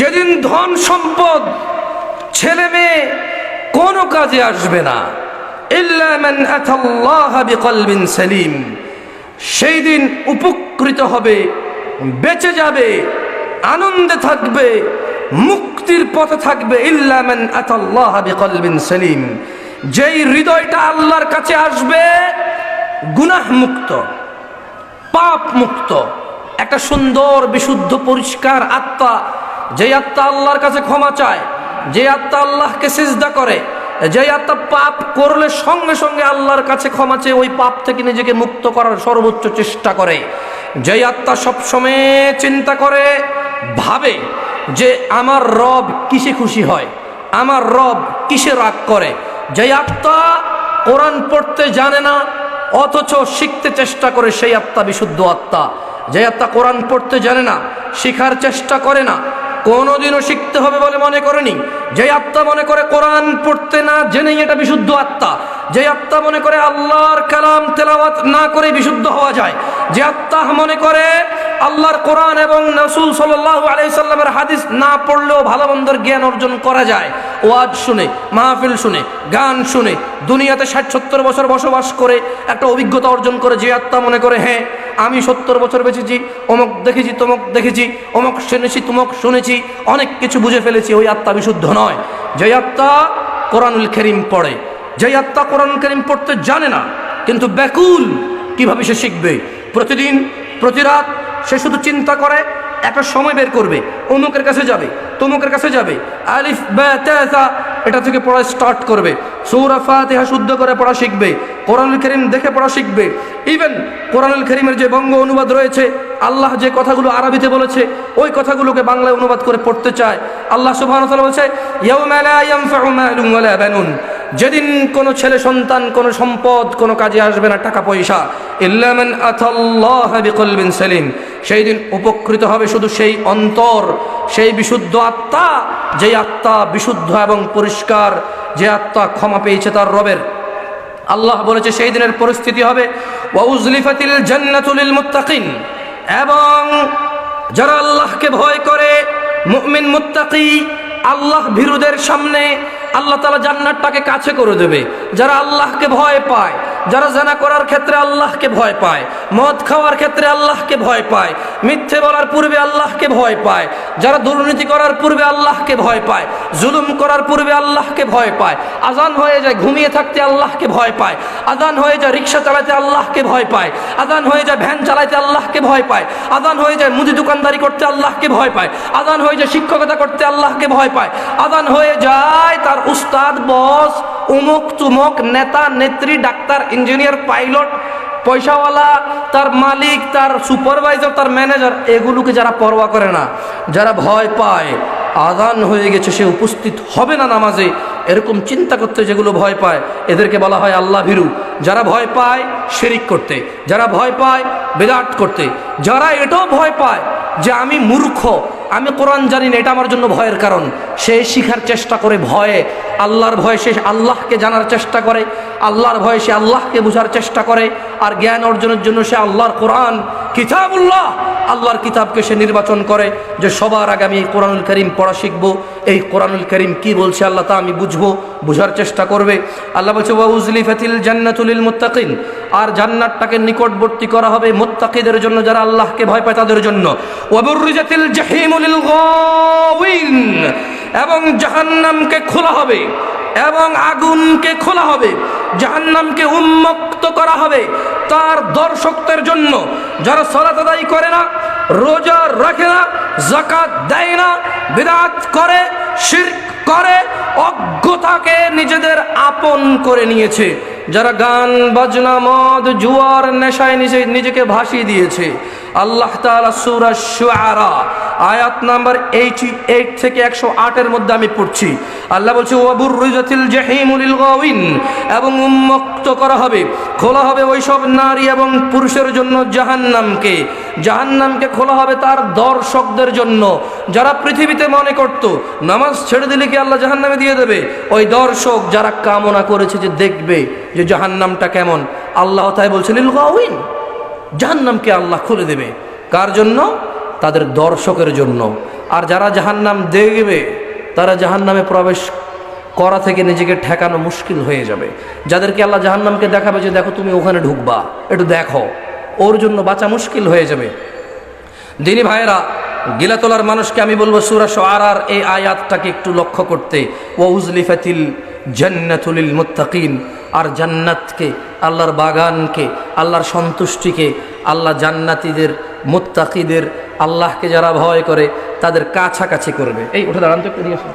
যেদিন ধন সম্পদ ছেলে মেয়ে কোনো কাজে আসবে না, ইল্লা মান আতাল্লাহা বিকলবিন সালিম, সেই দিন উপকৃত হবে, বেঁচে যাবে, আনন্দে থাকবে, মুক্তির পথে থাকবে। ইল্লা মান আতাল্লাহা বিকলবিন সালিম, যেই হৃদয়টা আল্লাহর কাছে আসবে গুনাহ মুক্ত, পাপ মুক্ত, একটা সুন্দর বিশুদ্ধ পরিষ্কার আত্মা, যে আত্মা আল্লাহর কাছে ক্ষমা চায়, যে আত্মা আল্লাহকে সিজদা করে, যে আত্মা পাপ করলে সঙ্গে সঙ্গে আল্লাহর কাছে ক্ষমা চেয়ে ওই পাপ থেকে নিজেকে মুক্ত করার সর্বোচ্চ চেষ্টা করে, যে আত্মা সবসময় চিন্তা করে, ভাবে যে আমার রব কিসে খুশি হয়, আমার রব কিসে রাগ করে, যে আত্মা কোরআন পড়তে জানে না অথচ শিখতে চেষ্টা করে, সেই আত্মা বিশুদ্ধ আত্মা। যে আত্মা কোরআন পড়তে জানে না, শিখার চেষ্টা করে না, কোনোদিনও শিখতে হবে বলে মনে করেনি, যে আত্মা মনে করে কোরআন পড়তে না জেনেই এটা বিশুদ্ধ আত্মা, যে আত্মা মনে করে আল্লাহর কালাম তেলাওয়াত না করে বিশুদ্ধ হওয়া যায়, যে আত্মা মনে করে আল্লাহর কোরআন এবং রাসূল সাল্লাল্লাহু আলাইহি সাল্লামের হাদিস না পড়লেও ভালো মন্দের জ্ঞান অর্জন করা যায়, ওয়াজ শুনে, মাহফিল শুনে, গান শুনে, দুনিয়াতে 60-70 বছর বসবাস করে একটা অভিজ্ঞতা অর্জন করে, যে আত্মা মনে করে হ্যাঁ আমি 70 বছর বেঁচেছি, অমুক দেখেছি, তমুক দেখেছি, অমুক শুনেছি, তমুক শুনেছি, অনেক কিছু বুঝে ফেলেছি, ওই আত্মা বিশুদ্ধ নয়। যে আত্মা কোরআনুল কারীম পড়ে, যে আত্মা কোরআনুল কারীম পড়তে জানে না কিন্তু ব্যাকুল কিভাবে সে শিখবে, প্রতিদিন প্রতি রাত সে শুধু চিন্তা করে একটা সময় বের করবে, অমুকের কাছে যাবে, তমুকের কাছে যাবে, আলিফ বা তা সা এটা থেকে পড়া স্টার্ট করবে, সূরা ফাতিহা শুদ্ধ করে পড়া শিখবে, কোরআনুল কারীম দেখে পড়া শিখবে। ইভেন কোরআনুল কারীমের যে বঙ্গ অনুবাদ রয়েছে, আল্লাহ যে কথাগুলো আরবিতে বলেছে ওই কথাগুলোকে বাংলায় অনুবাদ করে পড়তে চায়। আল্লাহ সুবহানাহু ওয়া তাআলা বলেছে ইয়াউমা লা ইয়ানফাউ মালুন ওয়ালা বানুন, যেদিন কোনো ছেলে সন্তান, কোনো সম্পদ কোনো কাজে আসবে না, টাকা পয়সা, ইল্লা মান আতাল্লাহা বিকলবিন সালিম, সেই দিন উপকৃত হবে শুধু সেই অন্তর, সেই বিশুদ্ধ আত্মা, যেই আত্মা বিশুদ্ধ এবং পরিষ্কার, যে আত্মা ক্ষমা পেয়েছে তার রবের। আল্লাহ বলেছে সেই দিনের পরিস্থিতি হবে ওয়া উজলিফাতিল জান্নাতু লিল মুত্তাকিন, এবং যারা আল্লাহকে ভয় করে, মুমিন মুত্তাকি, আল্লাহ ভীরুদের সামনে আল্লাহ তাআলা জান্নাতটাকে কাছে করে দেবে। যারা আল্লাহকে ভয় পায়, যারা জানা করার ক্ষেত্রে আল্লাহকে ভয় পায়, মদ খাওয়ার ক্ষেত্রে আল্লাহকে ভয় পায়, মিথ্যে বলার পূর্বে আল্লাহকে ভয় পায়, যারা দুর্নীতি করার পূর্বে আল্লাহকে ভয় পায়, জুলুম করার পূর্বে আল্লাহকে ভয় পায়, আজান হয়ে যায় ঘুমিয়ে থাকতে আল্লাহকে ভয় পায়, আজান হয়ে যায় রিক্সা চালাতে আল্লাহকে ভয় পায়, আজান হয়ে যায় ভ্যান চালাতে আল্লাহকে ভয় পায়, আজান হয়ে যায় মুদি দোকানদারি করতে আল্লাহকে ভয় পায়, আজান হয়ে যায় শিক্ষকতা করতে আল্লাহকে ভয় পায়, আজান হয়ে যায় তার উস্তাদ, বস, উমুক তুমুক নেতা নেত্রী, ডাক্তার, ইঞ্জিনিয়ার, পাইলট, পয়সাওয়ালা, তার মালিক, তার সুপারভাইজার, তার ম্যানেজার, এগুলোকে যারা পরোয়া করে না, যারা ভয় পায় আজান হয়ে গেছে সে উপস্থিত হবে না নামাজে, এরকম চিন্তা করতে যেগুলো ভয় পায় এদেরকে বলা হয় আল্লাহ ভীরু। যারা ভয় পায় শিরিক করতে, যারা ভয় পায় বিদআত করতে, যারা এটাও ভয় পায় যে আমি মূর্খ, আমি কোরআন জানি না, এটা আমার জন্য ভয়ের কারণ, সে শিখার চেষ্টা করে, ভয়ে, আল্লাহর ভয়ে সে আল্লাহকে জানার চেষ্টা করে, আল্লাহর ভয়ে সে আল্লাহকে বোঝার চেষ্টা করে, আর জ্ঞান অর্জনের জন্য সে আল্লাহর কোরআন কিতাবুল্লাহ, আল্লাহর কিতাবকে সে নির্বাচন করে যে সবার আগে আমি এই কোরআনুল কারীম পড়া শিখবো, এই কোরআনুল কারীম কি বলছে আল্লাহ তা আমি বুঝবো, বোঝার চেষ্টা করবে। আল্লাহ বলছে ওয়া উজলিফাতিল জান্নাতু লিল মুত্তাকিন, আর জান্নাতটাকে নিকটবর্তী করা হবে মুত্তাকিদের জন্য, যারা আল্লাহকে ভয় পায় তাদের জন্য। ওয়া বুররিজাতিল জাহিমু লিল গাওয়িন, এবং জাহান্নামকে খোলা হবে, এবং আগুনকে খোলা হবে, জাহান্নামকে উন্মুক্ত করা হবে তার দর্শকদের জন্য, যারা সালাত আদায় করে না, রোজা রাখে না, যাকাত দেয় না, বিদআত করে, শিরক করে, অজ্ঞতাকে নিজেদের আপন করে নিয়েছে, যারা গান বাজনা, মদ, জুয়ার নেশায় নিজেকে ভাসিয়ে দিয়েছে। আল্লাহ তাআলা সূরা শুআরা আয়াত নাম্বার 88 থেকে 108 মধ্যে আমি পড়ছি। আল্লাহ বলছে ওয়া বুররিজাতিল জাহিমু লিল গাওয়িন, এবং উন্মুক্ত করা হবে, খোলা হবে ওই সব নারী এবং পুরুষের জন্য জাহান্নামকে, জাহান্নামকে খোলা হবে তার দর্শকদের জন্য, যারা পৃথিবীতে মনে করত নামাজ ছেড়ে দিলে কি আল্লাহ জাহান্নামে দিয়ে দেবে, ওই দর্শক যারা কামনা করেছে যে দেখবে যে জাহান্নামটা কেমন, আল্লাহ তাই বলছে লিল গাওয়িন, জাহান্নামকে আল্লাহ খুলে দেবে। কার জন্য? তাদের দর্শকের জন্য। আর যারা জাহান্নাম দেখবে তারা জাহান্নামে প্রবেশ করা থেকে নিজেকে ঠেকানো মুশকিল হয়ে যাবে। যাদেরকে আল্লাহ জাহান্নামকে দেখাবে যে দেখো তুমি ওখানে ঢুকবা, একটু দেখো, ওর জন্য বাঁচা মুশকিল হয়ে যাবে। দিনী ভাইয়েরা, গিলা তোলার মানুষকে আমি বলবো সূরা শুআরার এই আয়াতটাকে একটু লক্ষ্য করতে। ওয়া উজলিফাতিল জান্নাতু লিল মুত্তাকিন, আর জান্নাতকে, আল্লাহর বাগানকে, আল্লাহর সন্তুষ্টিকে আল্লাহ জান্নাতীদের, মুত্তাকিদের, আল্লাহকে যারা ভয় করে তাদের কাছাকাছি করবে। এই উঠে দাঁড়ান তো, এদিকে আসুন,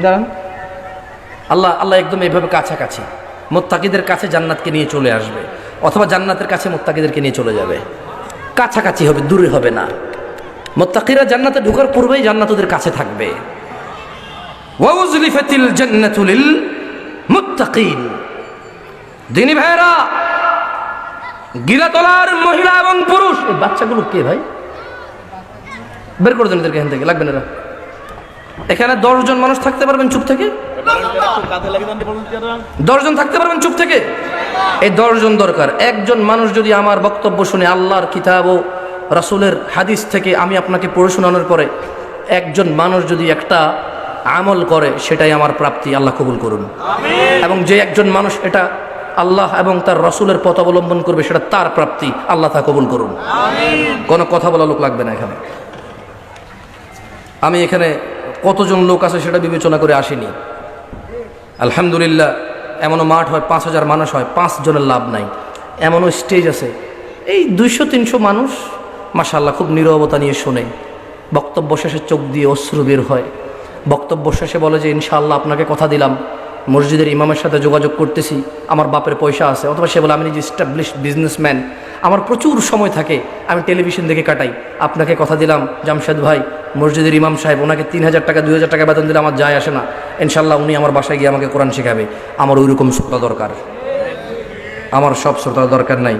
দাঁড়ান। আল্লাহ একদম এইভাবে কাছাকাছি মুত্তাকিদের কাছে জান্নাতকে নিয়ে চলে আসবে, অথবা জান্নাতের কাছে মুত্তাকিদেরকে নিয়ে চলে যাবে। কাছাকাছি হবে, দূরে হবে না। মুত্তাকিরা জান্নাতে ঢোকার পূর্বেই জান্নাত ওদের কাছে থাকবে। ওয়া উজলিফাতিল জান্নাতু লিল মুত্তাকিন। দিনী ভাইরা, গিলাতলার মহিলা এবং পুরুষ, এই বাচ্চাগুলো কে ভাই? বের করে দেন এদেরকে এখান থেকে, লাগবে না এরা। এখানে 10 জন মানুষ থাকতে পারবেন চুপ থেকে? 10 জন থাকতে পারবেন চুপ থেকে? এই 10 জন দরকার। একজন মানুষ যদি আমার বক্তব্য শুনে আল্লাহর কিতাব ও রাসূলের হাদিস থেকে আমি আপনাকে পড়ে শোনানোর পরে একজন মানুষ যদি একটা আমল করে, সেটাই আমার প্রাপ্তি, আল্লাহ কবুল করুন। এবং যে একজন মানুষ এটা আল্লাহ এবং তার রাসূলের পথ অবলম্বন করবে, সেটা তার প্রাপ্তি, আল্লাহ তা কবুল করুন। কোনো কথা বলা লোক লাগবে না এখানে। আমি এখানে কতজন লোক আছে সেটা বিবেচনা করে আসিনি। আলহামদুলিল্লাহ, এমনও মাঠ হয় 5000 মানুষ হয়, 5 জনের লাভ নাই। এমনও স্টেজ আছে এই 200-300 মানুষ মাশাআল্লাহ খুব নীরবতা নিয়ে শোনে। বক্তব্য শেষে চোখ দিয়ে অশ্রু বের হয়। বক্তব্য শেষে বলে যে ইনশাআল্লাহ আপনাকে কথা দিলাম, মসজিদের ইমামের সাথে যোগাযোগ করতেছি, আমার বাপের পয়সা আছে। অথবা সে বলে আমি নিজে এস্টাবলিশড বিজনেসম্যান, আমার প্রচুর সময় থাকে, আমি টেলিভিশন দেখে কাটাই, আপনাকে কথা দিলাম জামশেদ ভাই, মসজিদের ইমাম সাহেব, ওনাকে 3000 টাকা 2000 টাকা বেতন দিলে আমার যায় আসে না, ইনশাআল্লাহ উনি আমার বাসায় গিয়ে আমাকে কোরআন শেখাবে। আমার ওই রকম শ্রোতা দরকার, আমার সব শ্রোতা দরকার নাই।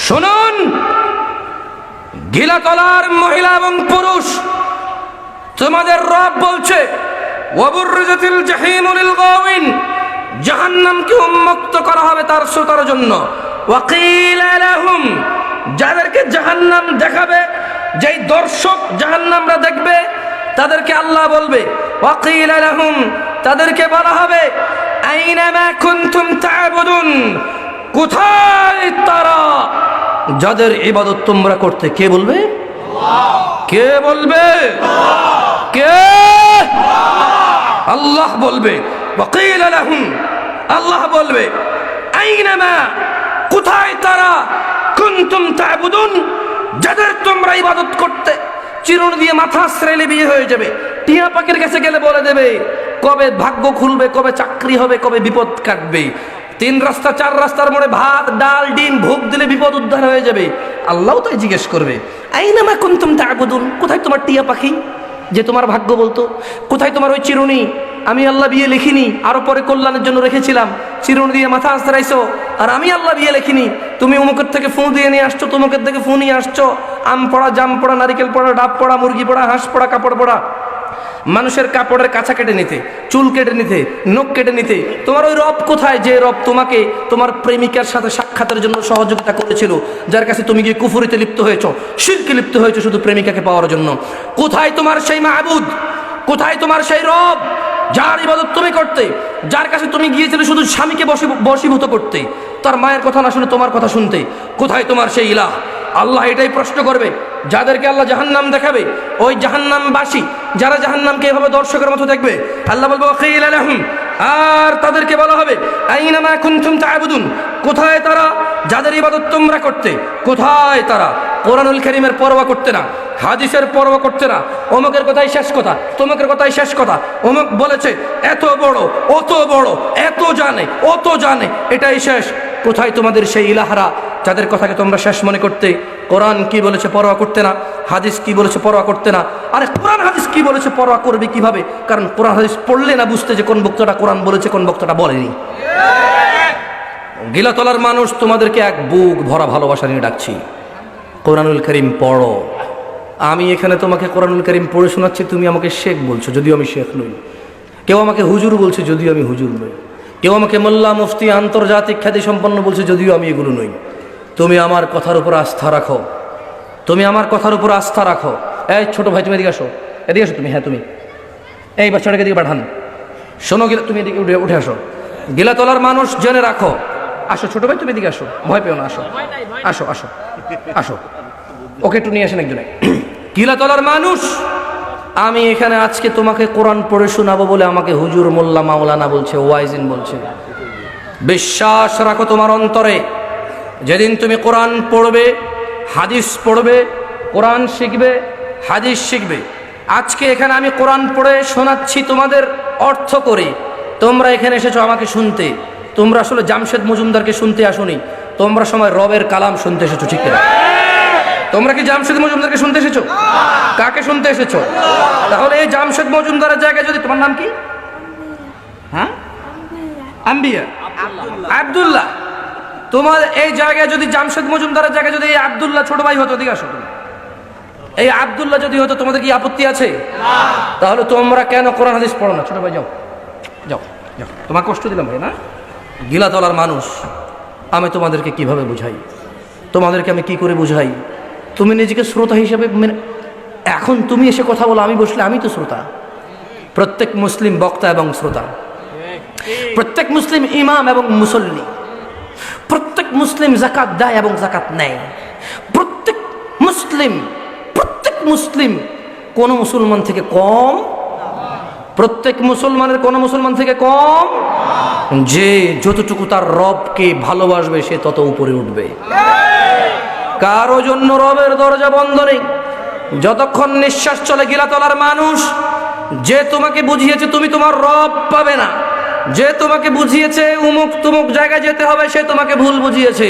শুনুন, গিলাতলার মহিলা এবং পুরুষ, তোমাদের রব বলছে ওয়াবুররিজাতিল জাহিমু লিল গাওয়িন, জাহান্নামকে উন্মুক্ত করা হবে তার শ্রোতার জন্য। ওয়াকিলা লাহুম, যাদেরকে জাহান্নাম দেখাবে, যেই দর্শক জাহান্নামরা দেখবে তাদেরকে আল্লাহ বলবে ওয়াকিলা লাহুম, তাদেরকে বলা হবে আইনামা কুনতুম তা'বুদুন, কোথায় তারা যাদের ইবাদত তোমরা করতে? কে বলবে? কে বলবে? কে? আল্লাহ বলবে। ওয়াকিলা লাহুম, আল্লাহ বলবে আইনামা, কোথায় তারা, কুনতুম তা'বুদুন, যাদের তোমরা ইবাদত করতে। চিরুনি দিয়ে মাথা আশ্রয় বিয়ে হয়ে যাবে। টিয়া পাখির কাছে গেলে বলে দেবে কবে ভাগ্য খুলবে, কবে চাকরি হবে, কবে বিপদ কাটবে। 3 রাস্তা 4 রাস্তার মোড়ে ভাত ডাল ডিম ভোগ দিলে বিপদ উদ্ধার হয়ে যাবে। আল্লাহও তাই জিজ্ঞেস করবে আইনামা কুনতুম তা'বুদুন, কোথায় তোমার টিয়া পাখি যে তোমার ভাগ্য বলতো? কোথায় তোমার ওই চিরুনি? আমি আল্লাহ বিয়ে লিখিনি, আরো পরে কল্যাণের জন্য রেখেছিলাম, চিরুনি দিয়ে মাথা আশ্রাইছো, আর আমি আল্লাহ বিয়ে লিখিনি। তুমি অমুকের থেকে ফোন দিয়ে নিয়ে আসছো, তমুকের থেকে ফোন নিয়ে আসছো, আম পড়া, জাম পড়া, নারিকেল পড়া, ডাব পড়া, মুরগি পড়া, হাঁস পড়া, কাপড় পড়া, মানুষের কাপড়ের কাছা কেটে নিতে, চুল কেটে নিতে, নখ কেটে নিতে। তোমার ওই রব কোথায় যে রব তোমাকে তোমার প্রেমিকার সাথে সাক্ষাতের জন্য সহযোগিতা করেছিল, যার কাছে তুমি গিয়ে কুফরিতে লিপ্ত হয়েছো, শিরকে লিপ্ত হয়েছো শুধু প্রেমিকাকে পাওয়ার জন্য? কোথায় তোমার সেই মাবুদ? কোথায় তোমার সেই রব যার ইবাদত তুমি করতে, যার কাছে তুমি গিয়েছিলে শুধু স্বামীকে বশীভূত করতে, তার মায়ের কথা না শুনে তোমার কথা শুনতে? কোথায় তোমার সেই ইলাহ? আল্লাহ এটাই প্রশ্ন করবে। যাদেরকে আল্লাহ জাহান্নাম দেখাবে, ওই জাহান্নামবাসী যারা জাহান্নামকে এভাবে দর্শকের মতো দেখবে, আল্লাহ বলবে ওয়াকিলা লাহুম, আর তাদেরকে বলা হবে আইনামা কুনতুম তা'বুদুন, কোথায় তারা যাদের ইবাদত তোমরা করতে? কোথায় তারা কোরআনুল কারীমের পরোয়া করতে না, হাদিসের পরোয়া করতে না, অমুকের কথাই শেষ কথা, তমুকের কথাই শেষ কথা, অমুক বলেছে এত বড়, অত বড়, এত জানে, অত জানে, এটাই শেষ। কোথায় তোমাদের সেই ইলাহরা যাদের কথাকে তোমরা শেষ মনে করতে? কোরআন কি বলেছে পরোয়া করতে না, হাদিস কি বলেছে পরোয়া করতে না। আরে কোরআন হাদিস কি বলেছে পরোয়া করবে কিভাবে? কারণ কোরআন হাদিস পড়লে না বুঝতে যে কোন বক্তাটা কোরআন বলেছে, কোন বক্তাটা বলেনি। গিলাতলার মানুষ, তোমাদেরকে এক বুক ভরা ভালোবাসা নিয়ে ডাকছি, কোরআনুল কারীম পড়ো। আমি এখানে তোমাকে কোরআনুল কারীম পড়ে শোনাচ্ছি, তুমি আমাকে শেখ বলছো যদিও আমি শেখ নই। কেউ আমাকে হুজুর বলছে যদিও আমি হুজুর নই। কেউ আমাকে মোল্লা মুফতি আন্তর্জাতিক খ্যাতি সম্পন্ন বলছে যদিও আমি এগুলো নই। তুমি আমার কথার উপর আস্থা রাখো, তুমি আমার কথার উপর আস্থা রাখো। এই ছোট ভাই তুমি এদিকে আসো, এদিকে আসো তুমি, হ্যাঁ তুমি এই বাচ্চাটাকে দিকে পাঠান। শোনো গিলা, তুমি এদিকে উঠে আসো। গিলা তলার মানুষ জেনে রাখো, আসো ছোট ভাই তুমি এদিকে আসো, ভয় পেও না, আসো আসো আসো আসো, ওকে একটু নিয়ে আসেন একজনে। গিলা তলার মানুষ, আমি এখানে আজকে তোমাকে কোরআন পড়ে শোনাবো বলে আমাকে হুজুর, মোল্লা, মাওলানা বলছে, ওয়াইজিন বলছে। বিশ্বাস রাখো তোমার অন্তরে, যেদিন তুমি কোরআন পড়বে, হাদিস পড়বে, কোরআন শিখবে, হাদিস শিখবে। আজকে এখানে আমি কোরআন পড়ে শোনাচ্ছি তোমাদের অর্থ করে, তোমরা এখানে এসেছো আমাকে শুনতে, তোমরা আসলে জামশেদ মজুমদারকে শুনতে আসোনি, তোমরা সময় রবের কালাম শুনতে এসেছো, ঠিক কিনা? তোমরা কি জামশেদ মজুমদারকে শুনতে এসেছো? কাকে শুনতে এসেছো? তাহলে এই জামশেদ মজুমদারের জায়গায় যদি, তোমার নাম কি? হ্যাঁ, আম্বিয়া আব্দুল্লাহ, তোমার এই জায়গায় যদি জামশেদ মজুমদারের জায়গায় যদি এই আব্দুল্লাহ ছোট ভাই হতো, এদিকে আসো, এই আব্দুল্লাহ যদি হতো, তোমাদের কি আপত্তি আছে? তাহলে তোমরা কেন কোরআন হাদিস পড়ো না? ছোট ভাই যাও যাও যাও, তোমার কষ্ট দিলাম ভাই না? গিলা তলার মানুষ, আমি তোমাদেরকে কিভাবে বুঝাই, তোমাদেরকে আমি কি করে বুঝাই? তুমি নিজেকে শ্রোতা হিসেবে এখন তুমি এসে কথা বলো, আমি বসলে আমি তো শ্রোতা। প্রত্যেক মুসলিম বক্তা এবং শ্রোতা, প্রত্যেক মুসলিম ইমাম এবং মুসল্লি, প্রত্যেক মুসলিম যাকাত দেয় এবং যাকাত নেয়। প্রত্যেক মুসলিম কোন মুসলমান থেকে কম, প্রত্যেক মুসলমানের কোন মুসলমান থেকে কম। যে যতটুকু তার রবকে ভালোবাসবে সে তত উপরে উঠবে। কারো জন্য রবের দরজা বন্ধ নেই যতক্ষণ নিঃশ্বাস চলে। গিলা তলার মানুষ, যে তোমাকে বুঝিয়েছে তুমি তোমার রব পাবে না, যে তোমাকে বুঝিয়েছে উমুক তুমুক জায়গায় যেতে হবে, সে তোমাকে ভুল বুঝিয়েছে।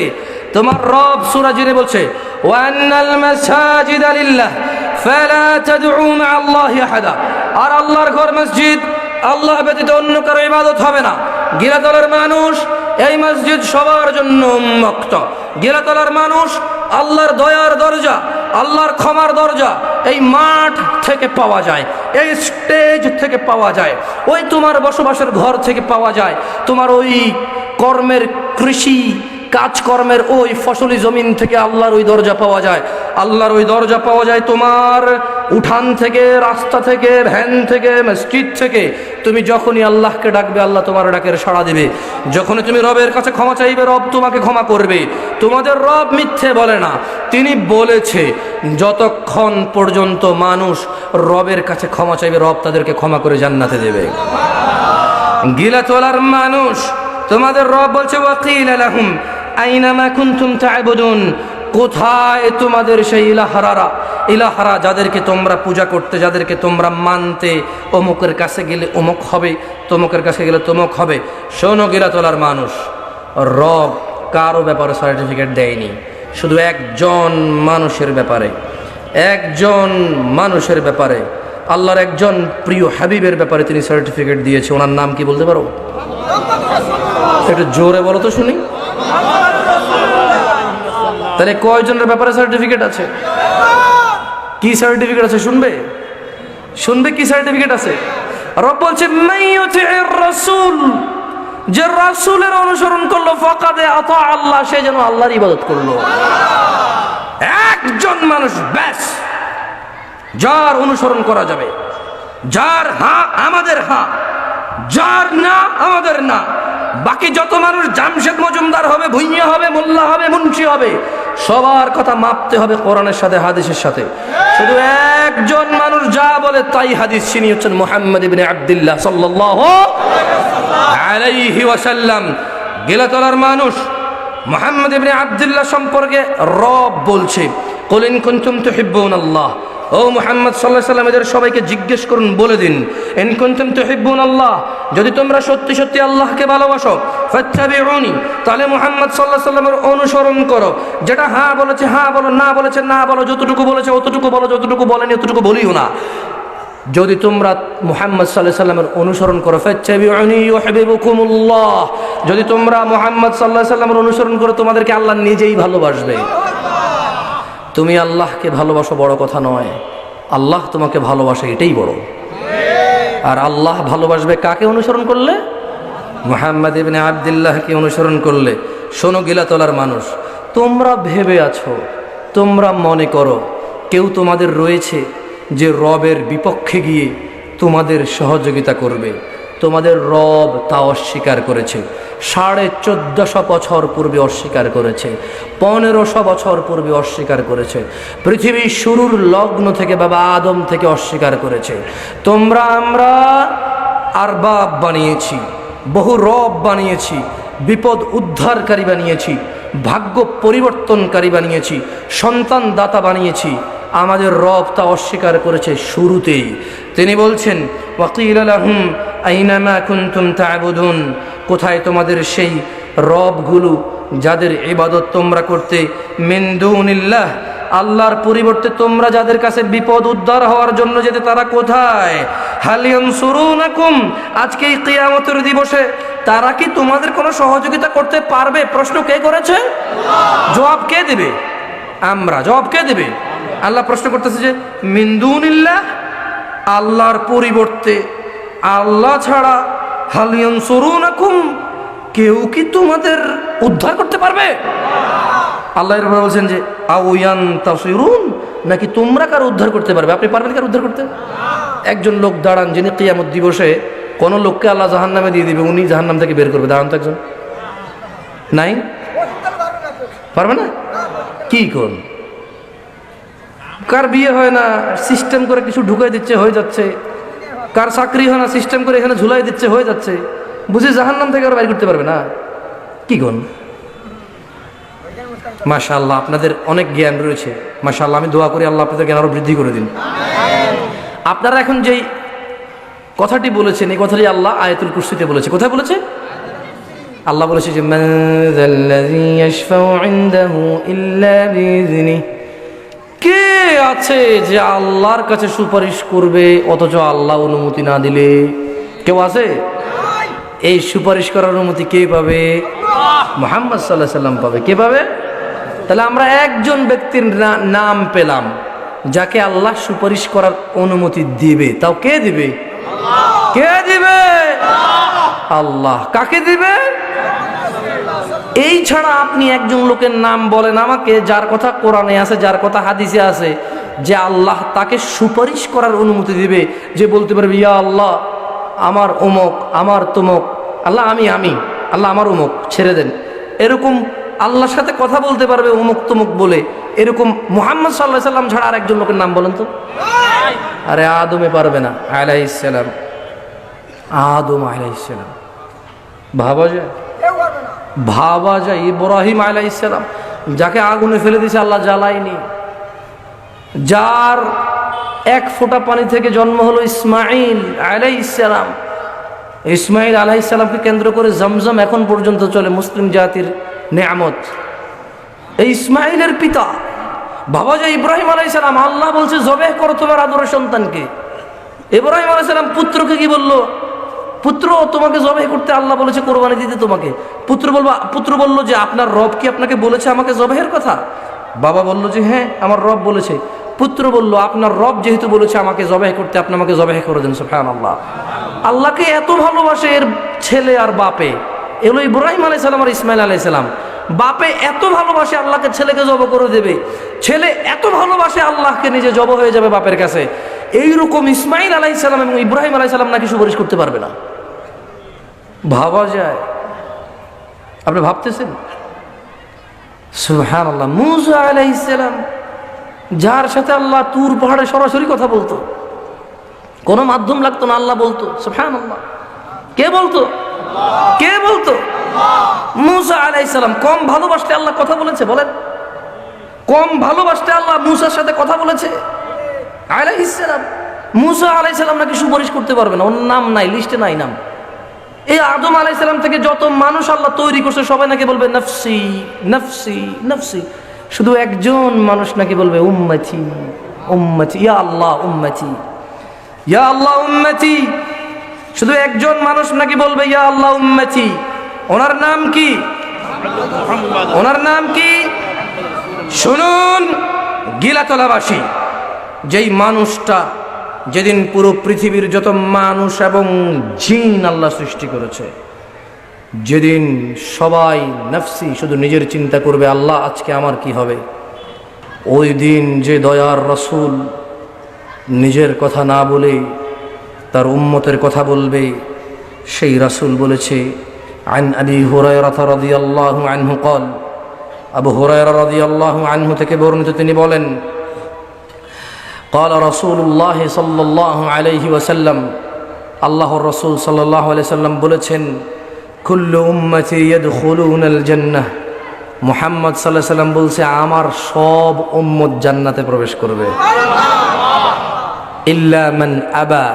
তোমার রব সূরা জিনে বলছে, ওয়ান্নাল মাসাজিদা লিল্লাহ ফালা তাদউ মা আল্লাহি আহাদা। আর আল্লাহর ঘর মসজিদ, আল্লাহ ব্যতীত অন্য কারো ইবাদত হবে না। গিলাতলার মানুষ, এই মসজিদ সবার জন্য উন্মুক্ত। গিলাতলার মানুষ, আল্লাহর দয়ার দরজা, আল্লাহর ক্ষমার দরজা এই মাঠ থেকে পাওয়া যায়, এই স্টেজ থেকে পাওয়া যায়, ওই তোমার বসবাসের ঘর থেকে পাওয়া যায়, তোমার ওই কর্মের কৃষি কাজকর্মের ওই ফসলি জমিন থেকে আল্লাহর ওই দরজা পাওয়া যায়। আল্লাহর ওই দরজা পাওয়া যায় তোমার উঠান থেকে, রাস্তা থেকে, ভ্যান থেকে, মসজিদ থেকে। তুমি যখনই আল্লাহকে ডাকবে, আল্লাহ তোমার ডাকের সাড়া দিবে। যখনই তুমি রবের কাছে ক্ষমা চাইবে, রব তোমাকে ক্ষমা করবে। তোমাদের রব মিথ্যে বলে না, তিনি বলেছে যতক্ষণ পর্যন্ত মানুষ রবের কাছে ক্ষমা চাইবে, রব তাদেরকে ক্ষমা করে জান্নাতে দেবে। গিলাতলার মানুষ, তোমাদের রব বলছে, ওয়াকিল লাহুম আইনামা কুনতুম তা'বুদুন, কোথায় তোমাদের সেই ইলাহারা যাদেরকে তোমরা পূজা করতে, যাদেরকে তোমরা মানতে, অমুকের কাছে গেলে অমুক হবে, তমুকের কাছে গেলে তমুক হবে। শোনো গিলাতলার মানুষ, রব কারো ব্যাপারে সার্টিফিকেট দেয়নি, শুধু একজন মানুষের ব্যাপারে, একজন মানুষের ব্যাপারে, আল্লাহর একজন প্রিয় হাবিবের ব্যাপারে তিনি সার্টিফিকেট দিয়েছে। ওনার নাম কি বলতে পারো? একটু জোরে বলো তো শুনি। তাহলে কয়জনের ব্যাপারে সার্টিফিকেট আছে? কি সার্টিফিকেট আছে? শুনবে কি সার্টিফিকেট আছে? রব বলছে, মাইয়ুতি'র রাসূল, যে রাসূলের অনুসরণ করলো, ফাকাদ আতা আল্লাহ, সে যেন আল্লাহর ইবাদত করলো। একজন মানুষ ব্যাস, যার অনুসরণ করা যাবে, যার হ্যাঁ আমাদের হ্যাঁ, যার না আমাদের না। বাকি যত মানুষ জামশেদ মজুমদার হবে, ভুইয়া হবে, মোল্লা হবে, মুন্সি হবে, সবার কথা মাপতে হবে কোরআনের সাথে, হাদিসের সাথে। শুধু একজন মানুষ যা বলে তাই হাদিস, তিনি হচ্ছেন মুহাম্মদ ইবনে আব্দুল্লাহ সাল্লাল্লাহু আলাইহি ওয়াসাল্লাম। গিলাতলার মানুষ, মুহাম্মদ ইবনে আব্দুল্লাহ সম্পর্কে রব বলছে, কুল ইন কুনতুম তুহিব্বুনাল্লাহ, ও মুহাম্মদ সাল্লাল্লাহু আলাইহি ওয়াসাল্লাম, এদের সবাইকে জিজ্ঞেস করুন, বলে দিন, ইন কুনতুম তুহিব্বুনাল্লাহ, যদি তোমরা সত্যি সত্যি আল্লাহকে ভালোবাসো, ফাত্তাবিউনি, তাহলে মুহাম্মদ সাল্লাল্লাহু আলাইহি ওয়াসাল্লামের অনুসরণ করো। যেটা হ্যাঁ বলেছে হ্যাঁ বলো, না বলেছে না বলো, যতটুকু বলেছে অতটুকু বলো, যতটুকু বলেনি অতটুকু বলিও না। যদি তোমরা মুহাম্মদ সাল্লাল্লাহু আলাইহি ওয়াসাল্লামের অনুসরণ করো, ফাত্তাবিউনি ইউহিব্বুকুমুল্লাহ, যদি তোমরা মুহাম্মদ সাল্লাল্লাহু আলাইহি ওয়াসাল্লামের অনুসরণ করো, তোমাদেরকে আল্লাহ নিজেই ভালোবাসবে। তুমি আল্লাহকে ভালোবাসো বড় কথা নয়, আল্লাহ তোমাকে ভালোবাসে এটাই বড়। আর আল্লাহ ভালোবাসবে কাকে অনুসরণ করলে? মুহাম্মদ ইবনে আব্দুল্লাহকে অনুসরণ করলে। শোনো গিলাতলার মানুষ, তোমরা ভেবে আছো, তোমরা মনে করো কেউ তোমাদের রয়েছে, যে রবের বিপক্ষে গিয়ে তোমাদের সহযোগিতা করবে, তোমাদের রব তা অস্বীকার করেছে। 1450 বছর পূর্বে অস্বীকার করেছে, 1500 বছর পূর্বে অস্বীকার করেছে, পৃথিবীর শুরুর লগ্ন থেকে বাবা আদম থেকে অস্বীকার করেছে। তোমরা আমরা আরবাব বানিয়েছি, বহু রব বানিয়েছি, বিপদ উদ্ধারকারী বানিয়েছি, ভাগ্য পরিবর্তনকারী বানিয়েছি, সন্তান দাতা বানিয়েছি। আমাদের রব তা অস্বীকার করেছে শুরুতেই। তিনি বলছেন ওয়াকিল লাহুম আইনা মা কুনতুম তা'বুদুন, কোথায় তোমাদের সেই রবগুলো যাদের ইবাদত তোমরা করতে, মিন দুনিল্লাহ, আল্লাহর পরিবর্তে তোমরা যাদের কাছে বিপদ উদ্ধার হওয়ার জন্য যেতে, তারা কোথায়? হাল ইয়ানসুরুনাকুম, আজকে এই কিয়ামতের দিবসে তারা কি তোমাদের কোনো সহযোগিতা করতে পারবে? প্রশ্ন কে করেছে? জবাব কে দেবে? আমরা। জবাব কে দেবে? আল্লাহ প্রশ্ন করতেছে যে মিন দুনিল্লাহ, আল্লাহর পরিবর্তে, আল্লাহ ছাড়া, হাল ইয়ানসুরুনাকুম, কেউ কি তোমাদের উদ্ধার করতে পারবে? আল্লাহ এরপরে বলছেন যে আও ইয়ানতাসিরুন, নাকি তোমরা কারো উদ্ধার করতে পারবে? আপনি পারবেন কারো উদ্ধার করতে? একজন লোক দাঁড়ান যিনি কিয়ামত দিবসে কোন লোককে আল্লাহ জাহান্নামে দিয়ে দিবে, উনি জাহান্নাম থেকে বের করবে। দাঁড়ান তো একজন। নাই? পারবে না? কি করুন? কার বিয়ে হয় না, সিস্টেম করে কিছু ঢুকাই দিচ্ছে, হয়ে যাচ্ছে। কার চাকরি হয় না, সিস্টেম করে এখানে ঝুলাই দিচ্ছে, হয়ে যাচ্ছে। বুঝে জাহান্নাম থেকে আর বাইর করতে পারবে না? কি করুন? মাশাআল্লাহ, আপনাদের অনেক জ্ঞান রয়েছে। মাশাআল্লাহ, আমি দোয়া করি আল্লাহ আপনাদের জ্ঞান আরো বৃদ্ধি করে দিন। আপনারা এখন যেই কথাটি বলেছেন, এই কথাটি আল্লাহ আয়াতুল কুরসিতে বলেছে। কোথায় বলেছে? আল্লাহ বলেছে যে মান যাল্লাযী ইয়াশফাউ ইনদাহু ইল্লা বিইযনিহি, কে আছে যে আল্লাহর কাছে সুপারিশ করবে অথচ আল্লাহ অনুমতি না দিলে? কেউ আছে? এই সুপারিশ করার অনুমতি কে পাবে? মুহাম্মদ সাল্লাল্লাহু আলাইহি সাল্লাম পাবে। কে পাবে? তাহলে আমরা একজন ব্যক্তির নাম পেলাম যাকে আল্লাহ সুপারিশ করার অনুমতি দিবে। তাও কে দিবে? কে দিবে? আল্লাহ। কাকে দিবে? এই ছাড়া আপনি একজন লোকের নাম বলেন আমাকে, যার কথা কোরআনে আছে, যার কথা হাদিসে আছে, যে আল্লাহ তাকে সুপারিশ করার অনুমতি দিবে, যে বলতে পারবে ইয়া আল্লাহ আমার অমুক, আমার তমুক, আল্লাহ আমি আল্লাহ আমার অমুক, ছেড়ে দেন। এরকম আল্লাহর সাথে কথা বলতে পারবে অমুক তমুক বলে, এরকম মুহাম্মদ সাল্লাল্লাহু আলাইহি সাল্লাম ছাড়া আর একজন লোকের নাম বলেন তো? আরে আদমে পারবে না আলাইহিস সালাম, আদম আলাইহিস সালাম। ভাবা যায়? ভাবা যায়? ইব্রাহিম আলাইহিস সালাম, যাকে আগুনে ফেলে দিয়েছে আল্লাহ জ্বালায়নি, যার এক ফোঁটা পানি থেকে জন্ম হলো ইসমাইল আলাইহিস সালাম। ইসমাইল আলাইহিস সালামকে কেন্দ্র করে জমজম এখন পর্যন্ত চলে, মুসলিম জাতির নেয়ামত। এই ইসমাইলের পিতা ভাবা যায় ইব্রাহিম আলাইহিস সালাম। আল্লাহ বলছে জবেহ করো তোমার আদরের সন্তানকে। ইব্রাহিম আলাইহিস সালাম পুত্রকে কি বললো? পুত্র তোমাকে জবেহ করতে আল্লাহ বলেছে, কোরবানি দিতে তোমাকে। পুত্র বলল যে আপনার রব কি আপনাকে বলেছে আমাকে জবেহের কথা? বাবা বলল যে হ্যাঁ আমার রব বলেছে। পুত্র বলল আপনার রব যেহেতু বলেছে আমাকে জবেহ করতে, আপনি আমাকে জবেহ করে দেন। সুবহানাল্লাহ। আল্লাহকে এত ভালোবাসে এর ছেলে আর বাপে, এগুলো ইব্রাহিম আলাইহিস সালাম আর ইসমাইল আলাইহিস সালাম। বাপে এত ভালোবাসে আল্লাহকে, ছেলেকে জব করে দেবে। ছেলে এত ভালোবাসে আল্লাহকে, নিজে জব হয়ে যাবে বাপের কাছে। এইরকম ইসমাইল আলাইহিস সালাম এবং ইব্রাহিম আলাইহিস সালাম নাকি সুপারিশ করতে পারবে না? ভাবা যায়? আপনি ভাবতেছেন? সুবহানাল্লাহ। মূসা আলাইহিস সালাম, যার সাথে আল্লাহ তুর পাহাড়ে সরাসরি কথা বলতো, কোনো মাধ্যম লাগতো না, আল্লাহ বলতো। সুবহানাল্লাহ। কে বলতো? কে বলতো? মূসা আলাইহিস সালাম। কম ভালোবাসতে আল্লাহ কথা বলেছে? বলেন, কম ভালোবাসতে আল্লাহ মূসার সাথে কথা বলেছে? আলাইহিস সালাম। মূসা আলাইহিস সালাম নাকি সুপারিশ করতে পারবে না, ওর নাম নাই, লিস্টে নাই নাম। এই আদম আলাইহিস সালাম থেকে যত মানুষ আল্লাহ তৈরি করছে সবাই নাকি বলবে নফসি নফসি নফসি। শুধু একজন মানুষ নাকি বলবে উম্মতি উম্মতি, ইয়া আল্লাহ উম্মতি, ইয়া আল্লাহ উম্মতি। শুধু একজন মানুষ নাকি বলবে ইয়া আল্লাহ উম্মতি। ওনার নাম কি? ওনার নাম কি? শুনুন গিলাতলাবাসী, যেই মানুষটা যেদিন পুরো পৃথিবীর যত মানুষ এবং জিন আল্লাহ সৃষ্টি করেছে, যেদিন সবাই নফসি শুধু নিজের চিন্তা করবে, আল্লাহ আজকে আমার কি হবে, ওই দিন যে দয়ার রসুল নিজের কথা না বলে তার উম্মতের কথা বলবে, সেই রাসূল বলেছে আন আবি হুরায়রা রাদিয়াল্লাহু আনহু قال, আবু হুরায়রা রাদিয়াল্লাহু আনহু থেকে বর্ণিত, তিনি বলেন قال رسول الله صلى الله عليه وسلم, আল্লাহর রাসূল সাল্লাল্লাহু আলাইহি সাল্লাম বলেছেন কুল্লু উম্মতি ইয়াদখুলুনাল জান্নাহ, মুহাম্মদ সাল্লাল্লাহু আলাইহি সাল্লাম বলছে আমার সব উম্মত জান্নাতে প্রবেশ করবে, ইল্লা মান আবা,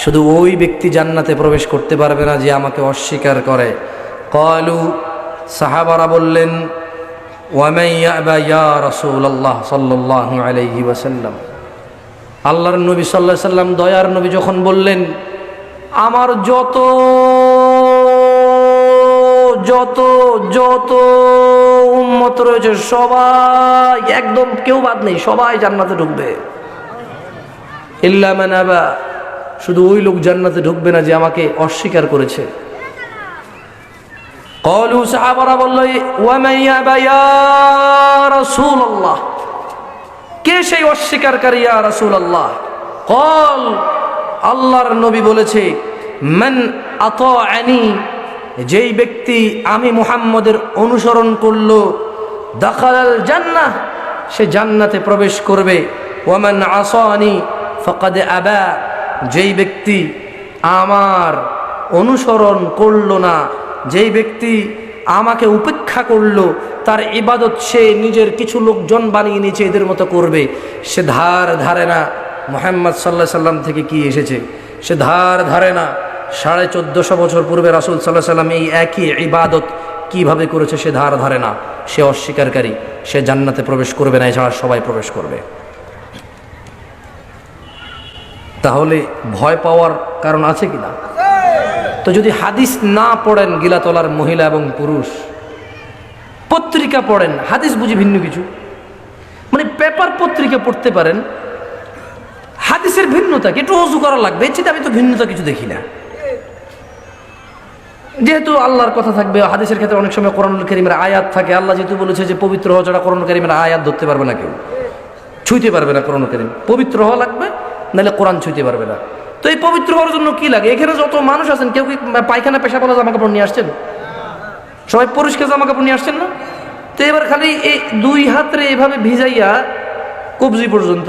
শুধু ওই ব্যক্তি জান্নাতে প্রবেশ করতে পারবে না যে আমাকে অস্বীকার করে। ক্বালু, সাহাবারা বললেন ওয়া মান ইয়াবা ইয়া রাসূলুল্লাহ সাল্লাল্লাহু আলাইহি ওয়াসাল্লাম। আল্লাহর নবী সাল্লাল্লাহু আলাইহি সাল্লাম দয়ার নবী যখন বললেন আমার যত যত যত উম্মত রয়েছে সবাই, একদম কেউ বাদ নেই, সবাই জান্নাতে ঢুকবে, ইল্লা মান আবা, শুধু ওই লোক জান্নাতে ঢুকবে না যে আমাকে অস্বীকার করেছে। ক্বালু, সাহাবারা বলল ওয়া মান ইয়াবা ইয়া রাসূলুল্লাহ, কে সেই অস্বীকারী ইয়া রাসূলুল্লাহ? ক্বাল, আল্লাহর নবী বলেছে মান আতাআনি, যেই ব্যক্তি আমি মুহাম্মদের অনুসরণ করলো, দাখালাল জান্নাহ, সে জান্নাতে প্রবেশ করবে। ওয়া মান আসানি ফাকাদ আবা, যেই ব্যক্তি আমার অনুসরণ করলো না, যেই ব্যক্তি আমাকে উপেক্ষা করলো, তার ইবাদত সে নিজের কিছু লোকজন বানিয়ে নিয়েছে, এদের মতো করবে, সে ধার ধারে না মুহাম্মদ সাল্লাল্লাহু আলাইহি সাল্লাম থেকে কি এসেছে, সে ধার ধারে না 1450 বছর পূর্বে রাসূল সাল্লাল্লাহু আলাইহি সাল্লাম এই একই ইবাদত কিভাবে করেছে, সে ধার ধারে না, সে অস্বীকারী, সে জান্নাতে প্রবেশ করবে না, এছাড়া সবাই প্রবেশ করবে। তাহলে ভয় পাওয়ার কারণ আছে কি না? তো যদি হাদিস না পড়েন গিলাতলার মহিলা এবং পুরুষ, পত্রিকা পড়েন, হাদিস বুঝি ভিন্ন কিছু, মানে পেপার পত্রিকা পড়তে পারেন, হাদিসের ভিন্নতা কি একটু ওযু করা লাগবে, এর চেয়ে আমি তো ভিন্নতা কিছু দেখি না। যেহেতু আল্লাহর কথা থাকবে, হাদিসের ক্ষেত্রে অনেক সময় কোরআনুল কারীমের আয়াত থাকে, আল্লাহ যেহেতু বলেছে যে পবিত্র হওয়া ছাড়া কোরআনুল কারীমের আয়াত ধরতে পারবে না, কেউ ছুঁইতে পারবে না, কোরআনুল কারীম পবিত্র হওয়া লাগবে, নাহলে কোরআন ছুঁইতে পারবে না। তো এই পবিত্র হওয়ার জন্য কি লাগে? এখানে যত মানুষ আছেন কেউ কি পায়খানা পেশাব ওয়ালা জামা কাপড় নিয়ে আসছেন? সবাই পরিষ্কার জামা কাপড় নিয়ে আসছেন না? তো এবার খালি এই দুই হাতে এভাবে ভিজাইয়া কবজি পর্যন্ত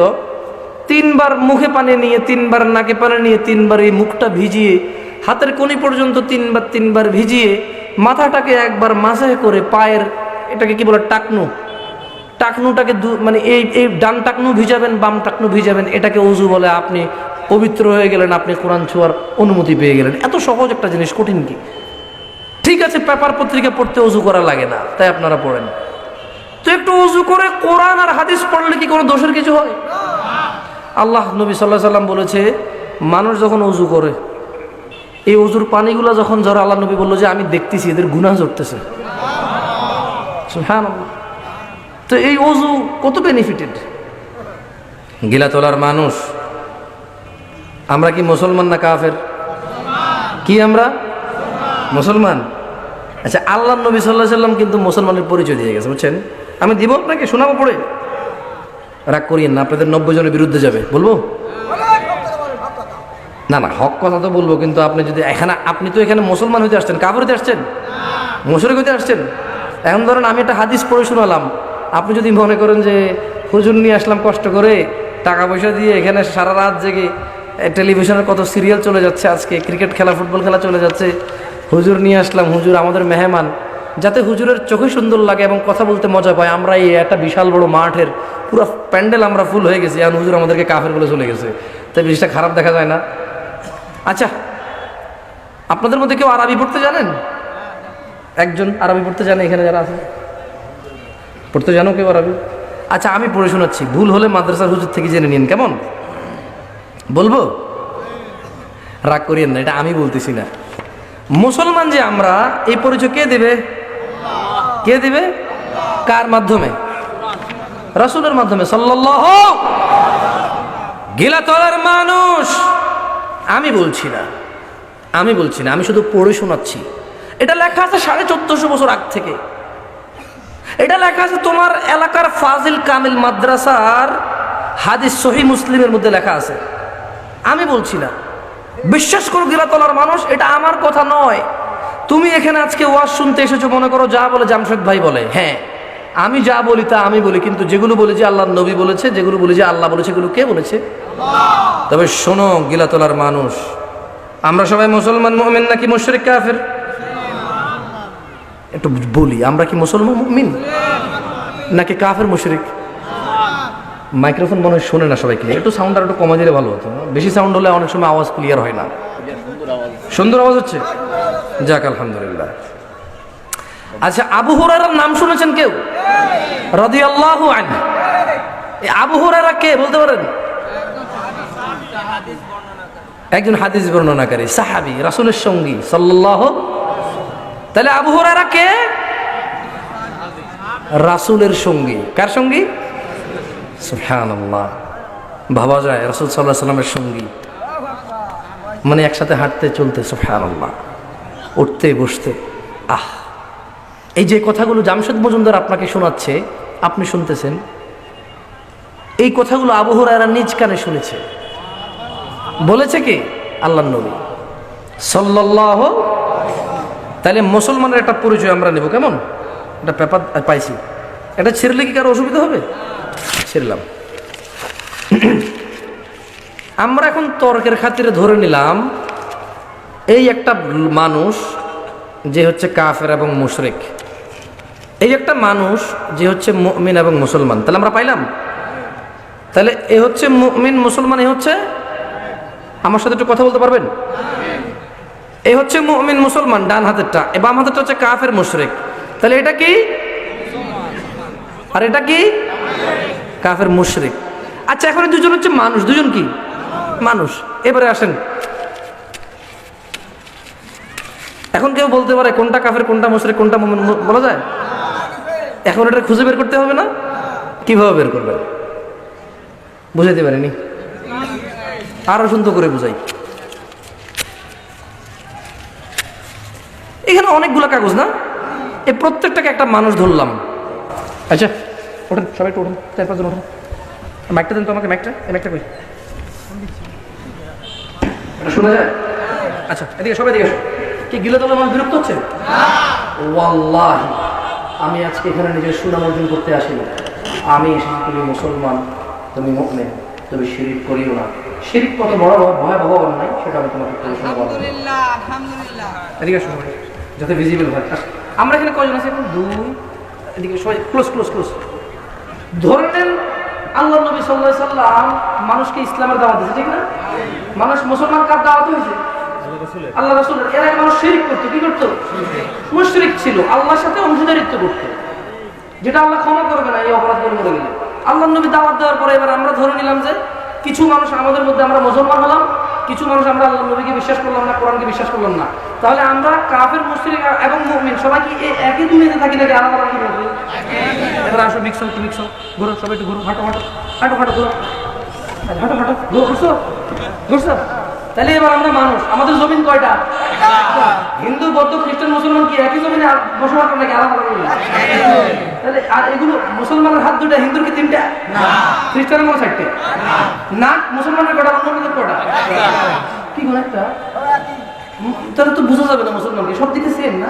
3 বার মুখে পানি নিয়ে, 3 বার নাকে পানি নিয়ে, 3 বার এই মুখটা ভিজিয়ে, হাতের কনি পর্যন্ত 3 বার ভিজিয়ে, মাথাটাকে একবার মাসাজ করে, পায়ের এটাকে কি বলে টাকনুটাকে মানে এই ডান টাকনু ভিজাবেন, বাম টাকনু ভিজাবেন, এটাকে ওযু বলে। আপনি পবিত্র হয়ে গেলেন, আপনি কোরআন ছোঁয়ার অনুমতি পেয়ে গেলেন। এত সহজ একটা জিনিস, কঠিন কি? ঠিক আছে, পেপার পত্রিকা পড়তে ওযু করা লাগে না, তাই আপনারা পড়েন, তো একটু ওযু করে কোরআন আর হাদিস পড়লে কি কোনো দোষের কিছু হয়? আল্লাহ নবী সাল্লাল্লাহু আলাইহি সাল্লাম বলেছে মানুষ যখন ওযু করে, এই ওযুর পানিগুলো যখন ঝরে, আল্লাহ নবী বললো যে আমি দেখতেছি এদের গুনাহ ঝরতেছে। সুবহানাল্লাহ। তো এই ওযু কত বেনিফিটেড। গিলাতলার মানুষ, আমরা কি মুসলমান না কাফের? কি আমরা মুসলমান? আচ্ছা, আল্লাহ নবী সাল্লাল্লাহু আলাইহি সাল্লাম কিন্তু মুসলমানের পরিচয় দিয়ে গেছে, বুঝছেন? আমি দিব আপনাকে, শোনাবো পড়ে, রাগ করিয়েন না, আপনাদের 90 জনের বিরুদ্ধে যাবে, বলবো না? না, হক কথা তো বলবো, কিন্তু আপনি যদি আপনি তো এখানে মুসলমান হইতে আসছেন, কাফের হইতে আসছেন, মুশরিক হইতে আসছেন। এখন ধরেন আমি একটা হাদিস পড়ে শোনালাম, আপনি যদি মনে করেন যে হুজুর নিয়ে আসলাম কষ্ট করে, টাকা পয়সা দিয়ে, এখানে সারা রাত জেগে টেলিভিশনের কত সিরিয়াল চলে যাচ্ছে, আজকে ক্রিকেট খেলা, ফুটবল খেলা চলে যাচ্ছে, হুজুর নিয়ে আসলাম, হুজুর আমাদের মেহমান, যাতে হুজুরের চোখে সুন্দর লাগে এবং কথা বলতে মজা পায়, আমরা এই একটা বিশাল বড় মাঠের পুরো প্যান্ডেল আমরা ফুল হয়ে গেছি, আর হুজুর আমাদেরকে কাফের বলে চলে গেছে, তাই জিনিসটা খারাপ দেখা যায় না? আচ্ছা, আপনাদের মধ্যে কেউ আরবি পড়তে জানেন? একজন আরবি পড়তে জানে এখানে যারা আছে? পড়তে জানো কেউ আরবি? আচ্ছা, আমি পড়ে শোনাচ্ছি, ভুল হলে মাদ্রাসার হুজুর থেকে জেনে নিন, কেমন? বলবো? রাগ করিয়েন না, এটা আমি বলতেছি না। মুসলমান যে আমরা, এই পরিচয় কে দেবে? কে দেবে? কার মাধ্যমে? রাসূলের মাধ্যমে সাল্লাল্লাহু। গিলাতলার মানুষ, আমি বলছি না, আমি শুধু পড়ে শোনাচ্ছি। এটা লেখা আছে 1450 বছর আগ থেকে। এটা লেখা আছে তোমার এলাকার ফাজিল কামিল মাদ্রাসার হাদিস সহিহ মুসলিমের মধ্যে লেখা আছে, আমি বলছি না। বিশ্বাস করো গিলাতলার মানুষ, এটা আমার কথা নয়। তুমি এখানে আজকে ওয়াজ শুনতে এসেছো, মনে করো যা বলে জামশেদ ভাই বলে, হ্যাঁ আমি যা বলি তা আমি বলি, কিন্তু যেগুলো বলি যে আল্লাহর নবী বলেছে, যেগুলো বলি যে আল্লাহ বলেছে, এগুলো কে বলেছে? তবে শোনো গিলাতলার মানুষ, আমরা সবাই মুসলমান মুমিন নাকি মুশরিক কাফের? একটু বলি, আমরা কি মুসলমান মুমিন নাকি কাফের মুশরিক? মাইক্রোফোন মনে হয় শোনে না সবাই ক্লিয়ার, একটু সাউন্ড আর একটু কমা দিলে ভালো হতো। বেশি সাউন্ড হলে অনেক সময় আওয়াজ ক্লিয়ার হয় না। সুন্দর আওয়াজ হচ্ছে, যাক আলহামদুলিল্লাহ। আচ্ছা, আবু হুরায়রার নাম শুনেছেন কেউ? রাদিয়াল্লাহু আনহু। এই আবু হুরায়রা কে বলতে পারেন? একজন হাদিস বর্ণনাকারী সাহাবী, রাসূলের সঙ্গী সাল্লাল্লাহু। তাহলে আবু হুরায়রা কে? রাসূলের সঙ্গী। কার সঙ্গী? সুবহানাল্লাহ। ভাবা যায় রাসূল সাল্লাল্লাহু আলাইহি ওয়াসাল্লামের সঙ্গী মানে একসাথে হাঁটতে চলতে, সুবহানাল্লাহ, উঠতে বসতে। এই যে কথাগুলো জামশেদ মজুমদার আপনাকে শোনাচ্ছে, আপনি শুনতেছেন, এই কথাগুলো আবু হুরায়রা নিজ কানে শুনেছে। বলেছে কি? আল্লাহর নবী সাল্লাল্লাহু। তাহলে মুসলমানের একটা পরিচয় আমরা নেব, কেমন? একটা পেপার পাইছি, এটা ছেড়লে কি কারো অসুবিধা হবে? ছেড়লাম। আমরা এখন তর্কের খাতিরে ধরে নিলাম এই একটা মানুষ যে হচ্ছে কাফের এবং মুশরিক, এই একটা মানুষ যে হচ্ছে মুমিন এবং মুসলমান। তাহলে আমরা পাইলাম, তাহলে এ হচ্ছে মুমিন মুসলমান, এ হচ্ছে, আমার সাথে একটু কথা বলতে পারবেন? এ হচ্ছে মুমিন মুসলমান ডান হাতেরটা, বাম হাতেরটা হচ্ছে কাফের মুশরিক। তাহলে এটা কি? আর এটা কি? কাফের মুশরিক। আচ্ছা, এখন দুজন হচ্ছে মানুষ, দুজন কি মানুষ। এবারে আসেন, এখন কেউ বলতে পারে কোনটা কাফের কোনটা মুশরিক কোনটা মুমিন বলা যায়? এখন এটা খুঁজে বের করতে হবে না? কিভাবে বের করবেন? বুঝাইতে পারিনি, আরো সুন্দর করে বুঝাই। এখানে অনেকগুলো কাগজ না, এই প্রত্যেকটাকে একটা মানুষ ধরলাম। আচ্ছা ওঠেন, সবাই একটু ওঠেন, 4-5 জন ওঠেন। মাইকটা দেন তো আমাকে, মাইকটা, এই মাইকটা কই? শোনা যায়? আচ্ছা এদিকে সবাই দিকে। কি গিলাতলা মানুষ বিরক্ত হচ্ছে? ওয়াল্লাহি আমি আজকে এখানে নিজের সুনাম অর্জন করতে আসিনি। আমি এসেছি, তুমি মুসলমান, তুমি মুমিন, তুমি শিরিক করিও না। শিরিক কত বড় ভয়াবহ অন্যায় সেটা আমি তোমাকে আলহামদুলিল্লাহ আলহামদুলিল্লাহ। এদিকে সবাই যাতে ভিজিবল হয়। আমরা এখানে কয়জন আছি এখন? 2। এদিকে সবাই ক্লোজ ক্লোজ ক্লোজ। ধরে নেন আল্লাহ নবী সাল্লাল্লাহু আলাইহি সাল্লাম মানুষকে ইসলামের দাওয়াত দিয়েছে, ঠিক না? মানুষ মুসলমান কার দাওয়াত হয়েছে? আল্লাহ রাসূলের। এর আগে মানুষ শিরক করতো, কি করতো? মুশরিক ছিল, আল্লাহর সাথে অংশীদারিত্ব করতো, যেটা আল্লাহ ক্ষমা করবে না এই অপরাধ করে মরে গেলে। আল্লাহ নবী দাওয়াত দেওয়ার পরে এবার আমরা ধরে নিলাম যে কিছু মানুষ আমাদের মধ্যে আমরা মুসলমান হলাম, কিছু মানুষ আমরা আল্লাহ নবীকে বিশ্বাস করলাম না, কোরআনকে বিশ্বাস করলাম না। তাহলে আমরা কাফের মুশরিক এবং মুমিন সবাই কি একই দুনিয়াতে থাকি নাকি আলাদা আলাদা থাকি? এবার আসো মিক্স হও, মিক্স হও, ঘুরো সবাই, একটু ঘুরো, হাঁটো হাঁটো হাঁটো হাঁটো ঘুরো, হাঁটো হাঁটো ঘুরো, ঘুরছো ঘুরছো। তাহলে এবার আমরা মানুষ, আমাদের জমিন কয়টা? হিন্দু বৌদ্ধ খ্রিস্টান মুসলমান কি একই জমিনে বসবাস করে নাকি আলাদা আলাদা? তাহলে আর এগুলো মুসলমানের হাত দুটা, হিন্দুর কি 3টা? খ্রিস্টানের মনে 4টে না? মুসলমানের কটা, অন্যদের কটা? কি কোন একটা? তাহলে তো বোঝা যাবে না মুসলমানকে, সব দিকে সেম না?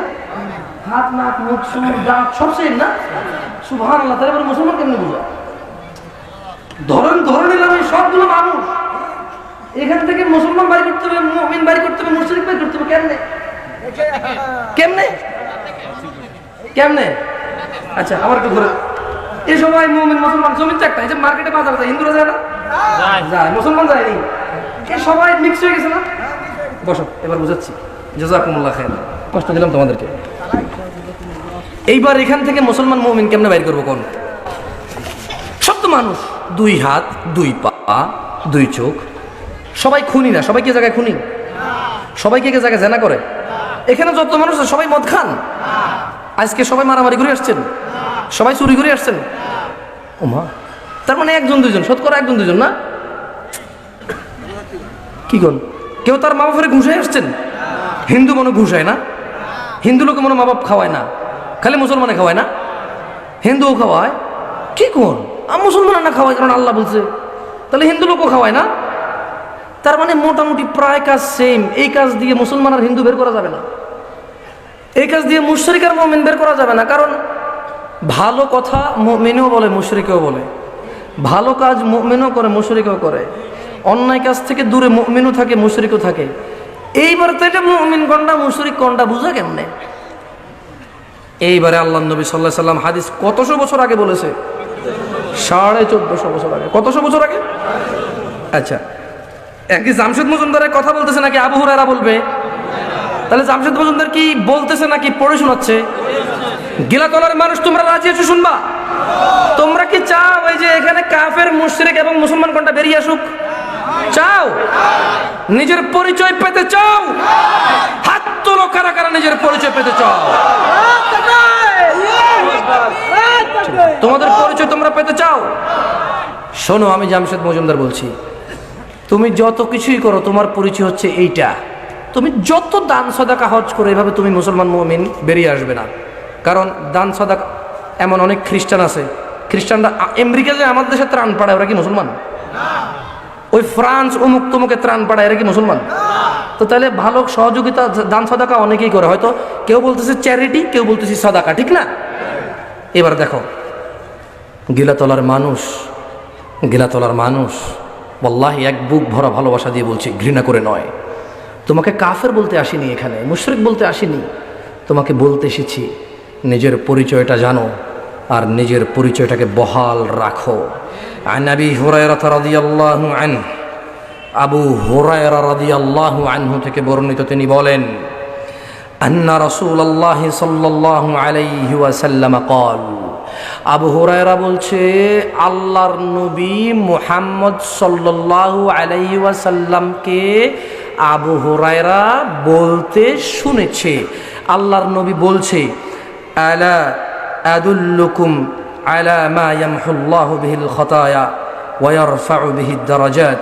হাত নাক মুখ সুর দাঁত সব সেম না? সুবহানাল্লাহ। তাহলে এবার মুসলমান কেমনে বোঝা? ধরে নিলাম এই সবগুলো মানুষ, এখান থেকে মুসলমান বাড়ি করতে হবে, মুমিন বাড়ি করতে হবে, মুশরিক বাড়ি করতে হবে। কেমনে কেমনে কেমনে? আচ্ছা আমার একটু ঘুরে, এই সময় মুমিন মুসলমান জমিন চারটা, এই যে মার্কেটে বাজার যায়, হিন্দুরা যায় না? যায়, মুসলমান যায়নি। এই সবাই মিক্স হয়ে গেছে না? বসো, এবার বুঝাচ্ছি। জাযাকুমুল্লাহ খাইর, কষ্ট দিলাম তোমাদেরকে। এইবার এখান থেকে মুসলমান মুমিন কেমনে বাইর করবো কোন? সব তো মানুষ, 2 হাত 2 পা 2 চোখ। সবাই খুনি না? সবাই কি জায়গায় খুনি? সবাই কি জায়গায় জেনা করে? এখানে যত মানুষ আছে সবাই মদ খান? আজকে সবাই মারামারি করে আসছেন, সবাই চুরি করে আসছেন। ওমা, তার মানে 1-2 জন, শতকরা 1-2 জন না? কি কোন? কেউ তার মা বাপের ঘুষায় আসছেন? হিন্দু মনে ঘুষায় না? হিন্দু লোকে মনে মা বাপ খাওয়ায় না, খালি মুসলমানে খাওয়ায় না? হিন্দুও খাওয়ায়। কি কোন? মুসলমান না খাওয়ায়, কারণ আল্লাহ বলছে তাহলে হিন্দু লোকও খাওয়ায় না? তার মানে মোটামুটি প্রায় কাজ সেম। এই কাজ দিয়ে মুসলমান আর হিন্দু বের করা যাবে না, এই কাজ দিয়ে মুশরিক আর মুমিন বের করা যাবে না। কারণ ভালো কথা মুমিনও বলে, মুশরিকও বলে। ভালো কাজ মুমিনও করে, মুশরিকও করে। অন্যায় কাজ থেকে দূরে মুমিনও থাকে, মুশরিকও থাকে। এইবার তো এটা মুমিন কোনটা মুশরিক কোনটা বুঝা কেমনে? এইবারে আল্লাহ নবী সাল্লাল্লাহু আলাইহি সাল্লাম হাদিস কতশো বছর আগে বলেছে, 1450 বছর আগে। কতশো বছর আগে? আচ্ছা, একই জামশেদ মজুমদারের কথা বলতেছে নাকি আবু হুরায়রা বলবে? তাহলে জামশেদ মজুমদার কি বলতেছে নাকি পড়ে শোনাচ্ছে? গিলাতলার মানুষ, তোমরা রাজি আছো শুনবা? তোমরা কি চাও এই যে এখানে কাফের, মুশরিক এবং মুসলমান কোনটা বেরিয়ে আসুক? চাও? নিজের পরিচয় পেতে চাও? হাত তোলো কারা কারা নিজের পরিচয় পেতে চাও। তোমাদের পরিচয় তোমরা পেতে চাও? শোনো, আমি জামশেদ মজুমদার বলছি, তুমি যত কিছুই করো তোমার পরিচয় হচ্ছে এইটা। তুমি যত দান সাদাকা হজ করো, এভাবে তুমি মুসলমান মুমিন বেরিয়ে আসবে না। কারণ দান সাদাকা, এমন অনেক খ্রিস্টান আছে, খ্রিস্টানরা আমেরিকা যে আমাদের দেশে ত্রাণ পাঠায়, ওরা কি মুসলমান? ওই ফ্রান্স অমুক তমুকে ত্রাণ পাঠায়, এরা কি মুসলমান? তো তাহলে ভালো সহযোগিতা দান সাদাকা অনেকেই করে। হয়তো কেউ বলতেছে চ্যারিটি, কেউ বলতেছে সাদাকা, ঠিক না? এবার দেখো, গিলাতলার মানুষ, গিলাতলার মানুষ ওয়াল্লাহি এক বুক ভরা ভালোবাসা দিয়ে বলছি, ঘৃণা করে নয়। তোমাকে কাফের বলতে আসিনি, এখানে মুশরিক বলতে আসিনি, তোমাকে বলতে এসেছি নিজের পরিচয়টা জানো আর নিজের পরিচয়টাকে বহাল রাখো। আন আবি হুরায়রা রাদিয়াল্লাহু আনহু, আবু হুরায়রা রাদিয়াল্লাহু আনহু থেকে বর্ণিত, তিনি বলেন, আন্না রাসূলুল্লাহ সাল্লাল্লাহু আলাইহি ওয়াসাল্লাম ক্বাল, আবু হুরায়রা বলছে, আল্লাহর নবী মুহাম্মদ সাল্লাল্লাহু আলাইহি ওয়াসাল্লামকে আবু হুরায়রা বলতে শুনেছে। আল্লাহর নবী বলছে, আলা আদুল্লুকুম আলা মা ইয়ামহুল্লাহু বিহিল খাতায়া ওয়া ইয়ারফাউ বিহিদ দারাজাত।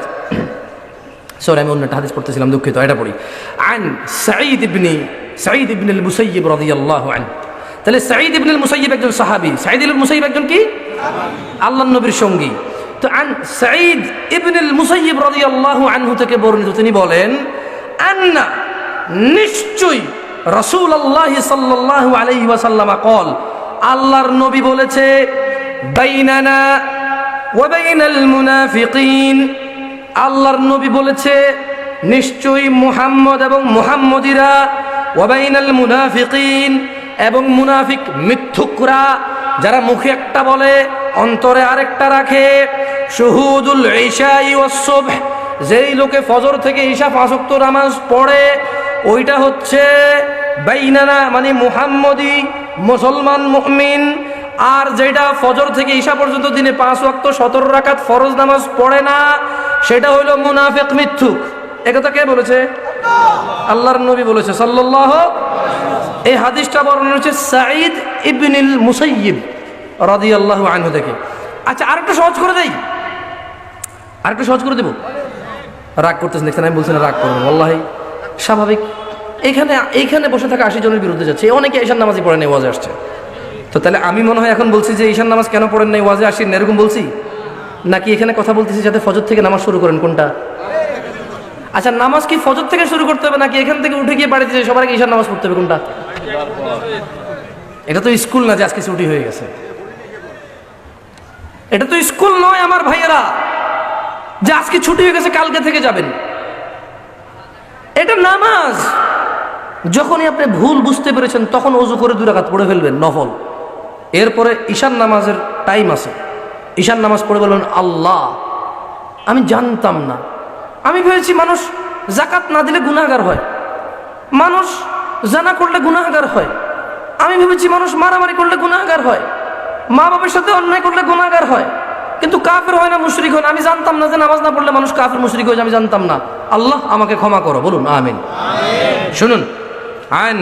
সরি, আমি অন্য একটা হাদিস পড়তেছিলাম, দুঃখিত, এটা পড়ি। আন সাঈদ ইবনে আল মুসাইয়িব রাদিয়াল্লাহু আনহু। তাহলে সাঈদ ইবনে আল মুসাইয়িব একজন সাহাবী। সাঈদ ইবনে আল মুসাইয়িব একজন কি? আল্লাহর নবীর সঙ্গী। তো আন সাঈদ ইবনে আল মুসাইয়িব রাদিয়াল্লাহু আনহু থেকে বর্ণিত, তিনি বলেন, আন্না, নিশ্চয়ই, রাসূলুল্লাহ সাল্লাল্লাহু আলাইহি ওয়াসাল্লাম ক্বাল, আল্লাহর নবী বলেছে, বাইনানা ওয়া বাইনাল মুনাফিকিন, আল্লাহর নবী বলেছে নিশ্চয়ই মুহাম্মদ এবং মুহাম্মদীরা, ওয়া বাইনাল মুনাফিকিন, এবং মুনাফিক মিথ্যুকরা, যারা মুখে একটা বলে অন্তরে আরেকটা রাখে, শুহুদুল ইশাই ওয়াস সুবহ, যেই লোকে ফজর থেকে ঈশা 5 ওয়াক্ত নামাজ পড়ে, ওইটা হচ্ছে বাইনানা মানে মুহাম্মদী মুসলমান মুমিন। আর যেটা ফজর থেকে ঈশা পর্যন্ত দিনে 5 ওয়াক্ত 17 রাকাত ফরজ নামাজ পড়ে না, সেটা হলো মুনাফিক, মিথ্যুক। একথা কে বলেছে? আল্লাহর নবী বলেছে সাল্লাল্লাহু। এই হাদিসটা বর্ণনা হচ্ছে সাঈদ ইবনে আল মুসাইয়িব রাদিয়াল্লাহু আনহু থেকে। আচ্ছা, আরেকটু সহজ করে দেই, আরেকটু সহজ করে দেব। রাগ করতেছেন দেখছেন, আমি বলছি না রাগ করবেন, ওয়াল্লাহি স্বাভাবিক। এইখানে বসে থাকা 80 জনের বিরুদ্ধে যাচ্ছে, অনেকে ঈশার নামাজই পড়েন নাই, ওয়াজে আসছে। তো তাহলে আমি মনে হয় এখন বলছি যে ঈশার নামাজ কেন পড়েন নাই, ওয়াজে আসেন না, এরকম বলছি নাকি এখানে কথা বলতেছি যাতে ফজর থেকে নামাজ শুরু করেন? কোনটা? আচ্ছা, নামাজ কি ফজর থেকে শুরু করতে হবে নাকি এখান থেকে উঠে গিয়ে বাড়িতে যাই সবার আগে ঈশার নামাজ পড়তে হবে? কোনটা? এটা তো স্কুল না যে আজকে ছুটি হয়ে গেছে, এটা তো স্কুল নয় আমার ভাইয়েরা যে আজকে ছুটি হয়ে গেছে কালকে থেকে যাবেন। এটা নামাজ। যখনই আপনি ভুল বুঝতে পেরেছেন তখন ওযু করে 2 রাকাত পড়ে ফেলবেন নফল। এরপরে ঈশার নামাজের টাইম আছে, ঈশার নামাজ পড়ে বলবেন, আল্লাহ, আমি জানতাম না, আমি ভেবেছি মানুষ যাকাত না দিলে গুনাহগার হয়, মানুষ জানা করলে গুনাহগার হয়, আমি ভেবেছি মানুষ মারামারি করলে গুনাহগার হয়, মা বাবার সাথে অন্যায় করলে গুনাহগার হয়, কিন্তু কাফের হয় না, মুশরিক হয় না। আমি জানতাম না যে নামাজ না পড়লে মানুষ কাফের মুশরিক হয়ে যায়, আমি জানতাম না। আল্লাহ আমাকে ক্ষমা করো, বলুন আমিন। শুনুন, আন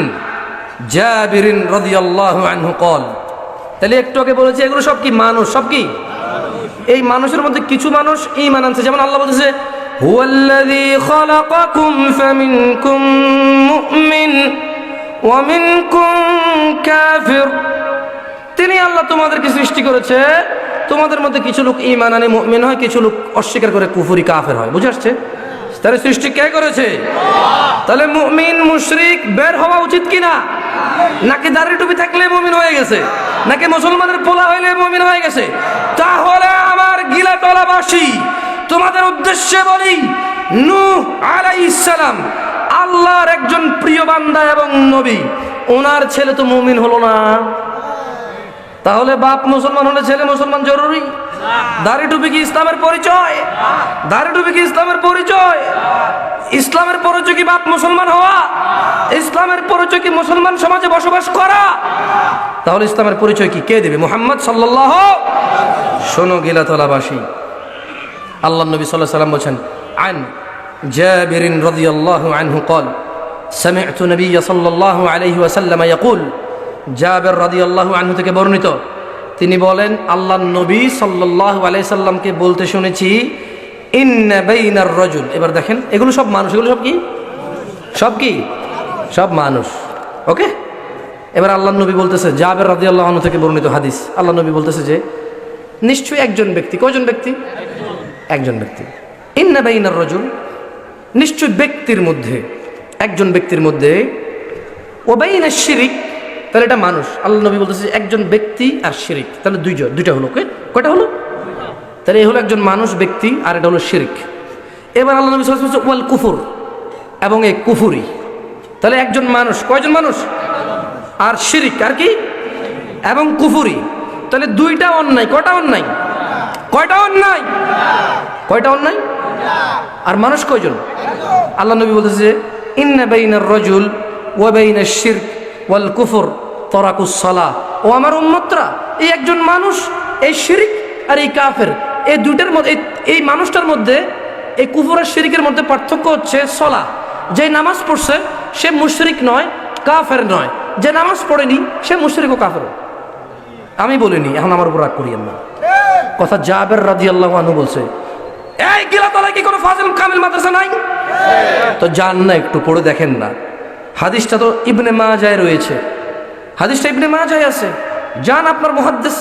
জাবির রাদিয়াল্লাহু আনহু ক্বাল, তাহলে একটু আগে বলেছি এগুলো সব কি মানুষ, সব কি এই মানুষের মধ্যে কিছু মানুষ ঈমান আনছে। যেমন আল্লাহ বলতেছে, হুয়াল্লাযী খালাকাকুম ফামিনকুম মুমিন ওয়া মিনকুম কাফির, তিনি আল্লাহ তোমাদেরকে সৃষ্টি করেছে, তোমাদের মধ্যে কিছু লোক ঈমান আনে মুমিন হয়, কিছু লোক অস্বীকার করে কুফরি কাফের হয়। বুঝে আসছে? তাহলে সৃষ্টি কে করেছে? তাহলে মুমিন মুশরিক বের হওয়া উচিত কিনা? নাকি দাড়ি টুপি থাকলে মুমিন হয়ে গেছে, নাকি মুসলমানের পোলা হইলে মুমিন হয়ে গেছে? তাহলে আমার গিলাতলাবাসী তোমাদের উদ্দেশ্যে বলি, নূহ আলাইহিস সালাম আল্লাহর একজন প্রিয় বান্দা এবং নবী, ওনার ছেলে তো মুমিন হলো না। তাহলে বাপ মুসলমান হলে ছেলে মুসলমান জরুরি? দাড়ি টুপি কি ইসলামের পরিচয়? দাড়ি টুপি কি ইসলামের পরিচয়? ইসলামের পরিচয় কি বাপ মুসলমান হওয়া? ইসলামের পরিচয় কি মুসলমান সমাজে বসবাস করা? তাহলে ইসলামের পরিচয় কি কে দেবে? মুহাম্মদ সাল্লাল্লাহু। শোনো গিলাতলাবাসী, আল্লাহ নবী সাল্লাল্লাহু আলাইহি ওয়াসাল্লাম বলেন, আন জাবির রাদিয়াল্লাহু আনহু قال سمعت النبي صلى الله عليه وسلم يقول, জাবির রাদিয়াল্লাহু আনহু থেকে বর্ণিত, তিনি বলেন আল্লাহর নবী সাল্লাল্লাহু আলাইহি সাল্লামকে বলতে শুনেছি, ইন্না বাইনার রাজুল। এবার দেখেন, এগুলো সব মানুষ, এগুলো সব কি? সব কি? সব মানুষ। ওকে, এবার আল্লাহর নবী বলতেছে, জাবির রাদিয়াল্লাহু আনহু থেকে বর্ণিত হাদিস, আল্লাহর নবী বলতেছে যে নিশ্চয়ই একজন ব্যক্তি। কয়জন ব্যক্তি? একজন ব্যক্তি। ইন্না বাইনার রাজুল, নিশ্চয় ব্যক্তির মধ্যে, একজন ব্যক্তির মধ্যে, ও বাইনাশ শিরিক, তাহলে এটা মানুষ। আল্লাহ নবী বলতেছে একজন ব্যক্তি আর শিরিক, তাহলে দুইটা হলো। কয়টা হলো? তাহলে এই হলো একজন মানুষ ব্যক্তি, আর এটা হলো শিরিক। এবার আল্লাহ নবী সাল্লাল্লাহু আলাইহি ওয়াসাল্লাম ওয়াল কুফর, এবং এই কুফরি। তাহলে একজন মানুষ, কয়জন মানুষ? আর শিরিক, আর কি? এবং কুফরি। তাহলে দুইটা অন্যায়। কয়টা অন্যায়? কয়টা অন্যায়? কয়টা অন্যায়? আর মানুষ কয়জন? আল্লাহ নবী বলতেছে ইন্না বাইনার রাজুল ওয়া বাইনাশ শিরক ওয়াল কুফর তারাকুস সালাহ। ও আমার উম্মতরা, এই একজন মানুষ, এই শিরিক আর এই কাফের, এই দুইটার মধ্যে, এই মানুষটার মধ্যে, এই কুফর আর শিরিকের মধ্যে পার্থক্য হচ্ছে সালাহ। যে নামাজ পড়ছে সে মুশরিক নয়, কাফের নয়। যে নামাজ পড়েনি সে মুশরিক ও কাফের। আমি বলিনি, এখন আমার উপর রাগ করিয়েন না। কথা জাবির রাদিয়াল্লাহু আনহু বলছে। এই গিলাতলায় কি কোনো ফাজিল কামিল মাদ্রাসা নাই? তো যান না, একটু পড়ে দেখেন না। হাদিসটা তো ইবনে মাজায় রয়েছে, হাদিসটা ইবনে মাজায় আছে। যান, আপনার মুহাদ্দিস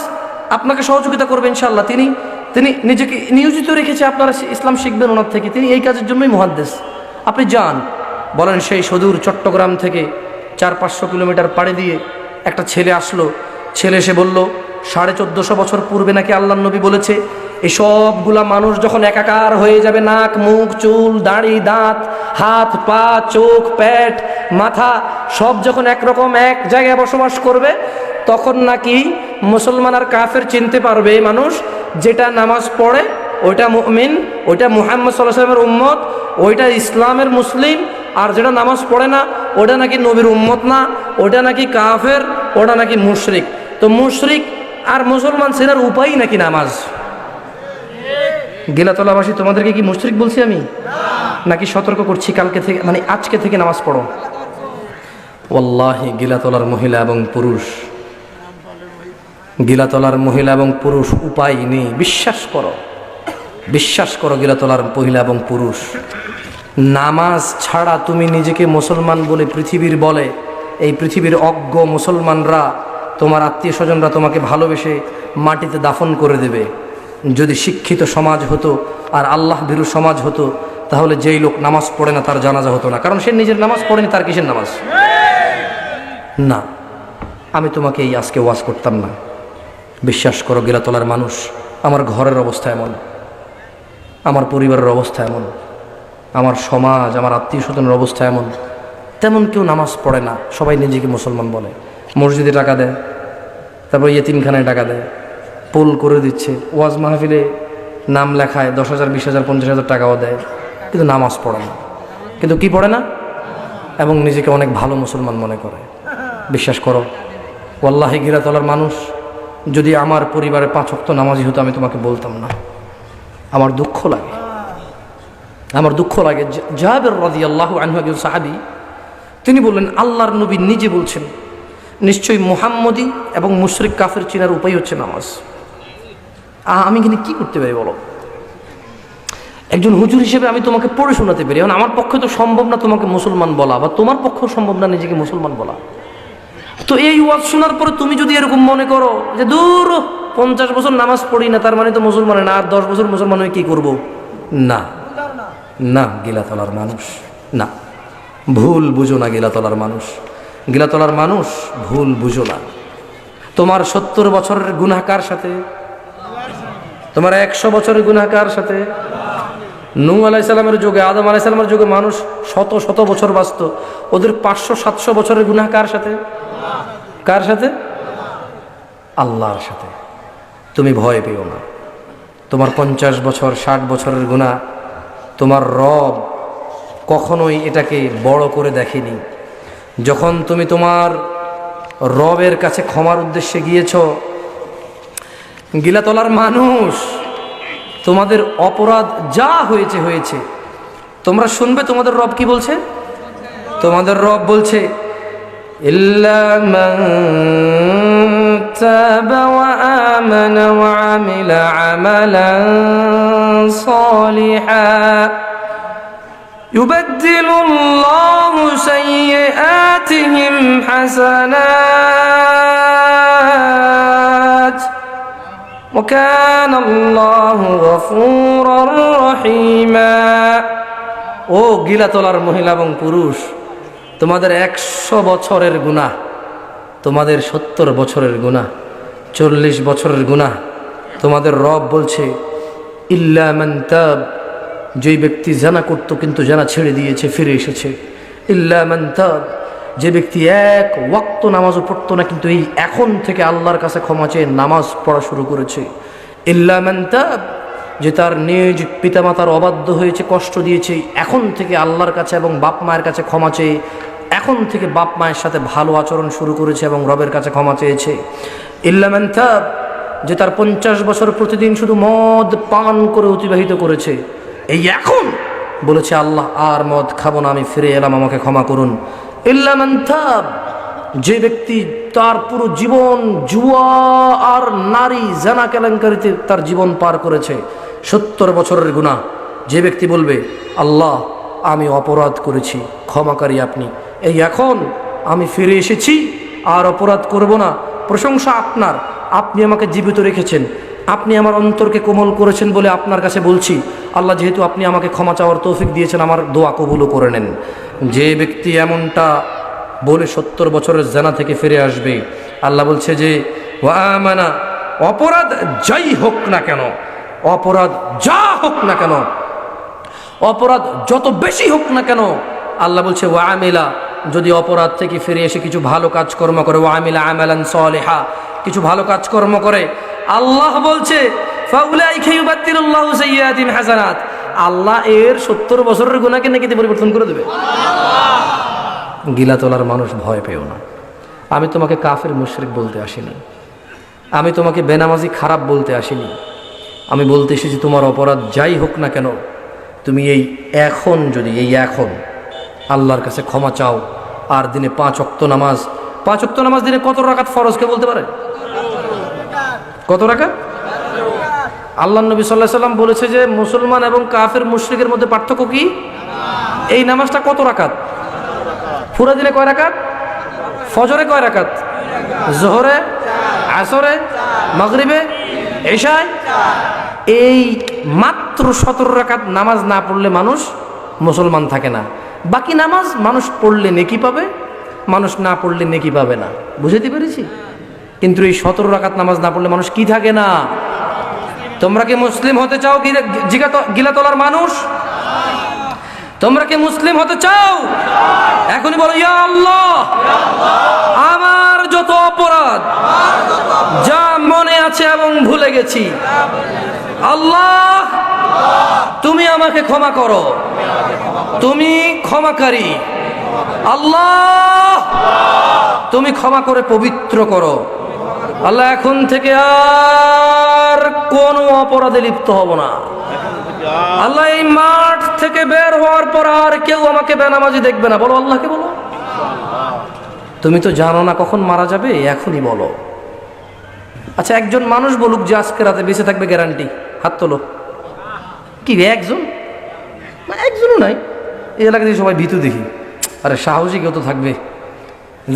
আপনাকে সহযোগিতা করবে ইনশাআল্লাহ। তিনি নিজেকে নিয়োজিত রেখেছে, আপনারা ইসলাম শিখবেন ওনার থেকে, তিনি এই কাজের জন্যই মুহাদ্দিস। আপনি যান, বলেন সেই সুদূর চট্টগ্রাম থেকে 400-500 কিলোমিটার পাড়ি দিয়ে একটা ছেলে আসলো। ছেলে এসে বলল 1450 বছর পূর্বে নাকি আল্লাহর নবী বলেছে, এই সবগুলা মানুষ যখন একাকার হয়ে যাবে, নাক মুখ চুল দাড়ি দাঁত হাত পা চোখ পেট মাথা সব যখন একরকম এক জায়গায় বসবাস করবে, তখন নাকি মুসলমান আর কাফের চিনতে পারবে মানুষ। যেটা নামাজ পড়ে ওইটা মুমিন, ওইটা মুহাম্মদ সাল্লাল্লাহু আলাইহি ওয়াসাল্লামের উম্মত, ওইটা ইসলামের মুসলিম। আর যেটা নামাজ পড়ে না ওটা নাকি নবীর উম্মত না, ওটা নাকি কাফের, ওটা নাকি মুশরিক। তো মুশরিক আর মুসলমান চেনার উপায় নাকি নামাজ। গিলাতলাবাসী, তোমাদেরকে কি মুশরিক বলছি আমি, নাকি সতর্ক করছি কালকে থেকে, মানে আজকে থেকে নামাজ পড়ো? ওয়াল্লাহি গিলাতলার মহিলা এবং পুরুষ, গিলাতলার মহিলা এবং পুরুষ উপায় নেই। বিশ্বাস করো, বিশ্বাস করো, গিলাতলার মহিলা এবং পুরুষ, নামাজ ছাড়া তুমি নিজেকে মুসলমান বলে পৃথিবীর বলে, এই পৃথিবীর অজ্ঞ মুসলমানরা, তোমার আত্মীয় স্বজনরা তোমাকে ভালোবেসে মাটিতে দাফন করে দেবে। যদি শিক্ষিত সমাজ হতো আর আল্লাহ ভীরু সমাজ হতো, তাহলে যেই লোক নামাজ পড়ে না তার জানাজা হতো না, কারণ সে নিজের নামাজ পড়েনি, তার কিসের নামাজ? না, আমি তোমাকে এই আজকে ওয়াজ করতাম না। বিশ্বাস করো গিলাতলার মানুষ, আমার ঘরের অবস্থা এমন, আমার পরিবারের অবস্থা এমন, আমার সমাজ, আমার আত্মীয় স্বজনের অবস্থা এমন, তেমন কেউ নামাজ পড়ে না, সবাই নিজেকে মুসলমান বলে। মসজিদে টাকা দেয়, তারপর ইয়েতিমখানায় টাকা দেয়, পোল করে দিচ্ছে, ওয়াজ মাহফিলে নাম লেখায় 10,000 20,000 50,000 টাকাও দেয়, কিন্তু নামাজ পড়ে না। কিন্তু কি পড়ে না? এবং নিজেকে অনেক ভালো মুসলমান মনে করে। বিশ্বাস করো ওয়াল্লাহি গিলাতলার মানুষ, যদি আমার পরিবারে 5 ওয়াক্ত নামাজি হতো আমি তোমাকে বলতাম না। আমার দুঃখ লাগে, আমার দুঃখ লাগে। জাবির রাদিয়াল্লাহু আনহু একজন সাহাবী, তিনি বললেন আল্লাহর নবী নিজে বলছেন, নিশ্চয়ই মুহাম্মদী এবং মুশরিক কাফের চেনার উপায় হচ্ছে নামাজ। আমি কিন্তু কি করতে পারি বলো? একজন হুজুর হিসেবে আমি তোমাকে পড়ে শোনাতে পারি, এখন আমার পক্ষে তো সম্ভব না তোমাকে মুসলমান বলা, বা তোমার পক্ষেও সম্ভব না নিজেকে মুসলমান বলা। তো এই ওয়াজ শোনার পরে তুমি যদি এরকম মনে করো যে দূর 50 বছর নামাজ পড়ি না তার মানে তো মুসলমান না, আর 10 বছর মুসলমান হয়ে কি করব? না না, গিলাতলার মানুষ না, ভুল বুঝো না। গিলাতলার মানুষ, গিলাতলার মানুষ ভুল বুঝো না। তোমার 70 বছরের গুনাহ কার সাথে? তোমার 100 বছরের গুনাহ কার সাথে? নূহ আলাইহিস সালামের যুগে, আদম আলাইহিস সালামের যুগে মানুষ শত শত বছর বাঁচত, ওদের 500-700 বছরের গুনাহ কার সাথে? কার সাথে? আল্লাহর সাথে। তুমি ভয় পেও না। তোমার 50 বছর 60 বছরের গুনাহ তোমার রব কখনোই এটাকে বড় করে দেখেনি। যখন তুমি তোমার রবের কাছে ক্ষমার উদ্দেশ্যে গিয়েছ, গিলাতলার মানুষ, তোমাদের অপরাধ যা হয়েছে হয়েছে, তোমরা শুনবে তোমাদের রব কি বলছে। তোমাদের রব বলছে, ইল্লা মান তাবা ওয়া আমানা ওয়া আমিলা আমালান সালিহান ইউবাদদিলুল্লাহু সাইয়্যাতিহিম হাসানাত ওয়া কানাল্লাহু গফুরার রহিমা। ও গিলাতলার মহিলা এবং পুরুষ, তোমাদের 100 বছরের গুনাহ, তোমাদের 70 বছরের গুনাহ, 40 বছরের গুনাহ, তোমাদের রব বলছে ইল্লা মান তাব, যে ব্যক্তি জানা করতো কিন্তু জানা ছেড়ে দিয়েছে, ফিরে এসেছে। ইল্লা মান তাব, যে ব্যক্তি এক ওয়াক্ত নামাজও পড়তো না কিন্তু এই এখন থেকে আল্লাহর কাছে ক্ষমা চেয়ে নামাজ পড়া শুরু করেছে। ইল্লা মান তাব, যে তার নিজ পিতামাতার অবাধ্য হয়েছে, কষ্ট দিয়েছে, এখন থেকে আল্লাহর কাছে এবং বাপ মায়ের কাছে ক্ষমা চেয়ে এখন থেকে বাপ মায়ের সাথে ভালো আচরণ শুরু করেছে এবং রবের কাছে ক্ষমা চেয়েছে। ইল্লা মান তাব, যে তার 50 বছর প্রতিদিন শুধু মদ পান করে অতিবাহিত করেছে, এই এখন বলেছে আল্লাহ আর মদ খাবো না, আমি ফিরে এলাম, আমাকে ক্ষমা করুন। ইল্লা মান তাব, যে ব্যক্তি তার পুরো জীবন জুয়া আর নারী জানা কেলেঙ্কারিতে তার জীবন পার করেছে, 70 বছরের গুনাহ, যে ব্যক্তি বলবে আল্লাহ আমি অপরাধ করেছি, ক্ষমাকারী আপনি, এই এখন আমি ফিরে এসেছি, আর অপরাধ করব না, প্রশংসা আপনার, আপনি আমাকে জীবিত রেখেছেন, আপনি আমার অন্তরকে কোমল করেছেন বলে আপনার কাছে বলছি আল্লাহ, যেহেতু আপনি আমাকে ক্ষমা চাওয়ার তৌফিক দিয়েছেন, আমার দোয়া কবুলও করে নেন। যে ব্যক্তি এমনটা বলে 70 বছরের জানা থেকে ফিরে আসবে, আল্লাহ বলছে যে ওয়া আমানা, অপরাধ যাই হোক না কেন, অপরাধ যা হোক না কেন, অপরাধ যত বেশি হোক না কেন, আল্লাহ বলছে ওয়া আমিলা, যদি অপরাধ থেকে ফিরে এসে কিছু ভালো কাজকর্ম করে, ওয়া আমিলা আমালান সালিহা, কিছু ভালো কাজকর্ম করে, আল্লাহ বলছে ফাউলাইকা ইউবাদদিলুল্লাহু সাইয়্যাতিহিম হাসানাত, আল্লাহ এর 70 বছরের গুনাহকে নেকিতে পরিবর্তন করে দেবে। গিলাতলার মানুষ ভয় পেও না। আমি তোমাকে কাফের মুশরিক বলতে আসিনি, আমি তোমাকে বেনামাজি খারাপ বলতে আসিনি, আমি বলতে এসেছি তোমার অপরাধ যাই হোক না কেন, তুমি এই এখন যদি এই এখন আল্লাহর কাছে ক্ষমা চাও, আর দিনে 5 ওয়াক্ত নামাজ, 5 ওয়াক্ত নামাজ দিনে কত রাকাত ফরজ কে বলতে পারে? কত রাকাত? আল্লাহ নবী সাল্লাল্লাহু আলাইহি সাল্লাম বলেছে যে মুসলমান এবং কাফের মুশরিকের মধ্যে পার্থক্য কি? এই নামাজটা কত রাকাত? পুরা দিনে কয় রাকাত? ফজরে কয় রাকাত? জোহরে, আসরে, মাগরিবে, এশায়, এই মাত্র 17 রাকাত নামাজ না পড়লে মানুষ মুসলমান থাকে না। বাকি নামাজ মানুষ পড়লে নেকি পাবে, মানুষ না পড়লে নেকি পাবে না। বুঝাতে পেরেছি? কিন্তু এই 17 রাকাত নামাজ না পড়লে মানুষ কি থাকে না? তোমরা কি মুসলিম হতে চাও? গিলাতলার মানুষ, তোমরা কি মুসলিম হতে চাও? এখনই বলো ইয়া আল্লাহ, আমার যত অপরাধ যা মনে আছে এবং ভুলে গেছি, আল্লাহ তুমি আমাকে ক্ষমা করো, তুমি ক্ষমাকারী, আল্লাহ তুমি ক্ষমা করে পবিত্র করো। আল্লাহ এখন থেকে আর কোনো অপরাধে লিপ্ত হব না। আল্লাহ এই মাঠ থেকে বের হওয়ার পর আর কেউ আমাকে বেনামাজি দেখবে না। বলো আল্লাহকে, বলো। তুমি তো জানো না কখন মারা যাবে, এখনই বলো। আচ্ছা একজন মানুষ বলুক যে আজকে রাতে বেঁচে থাকবে, গ্যারান্টি? হাত তোলো। কি একজন? একজনও নাই। এই এলাকাতে সবাই ভীতু দেখি। আরে সাহসী কেউ তো থাকবে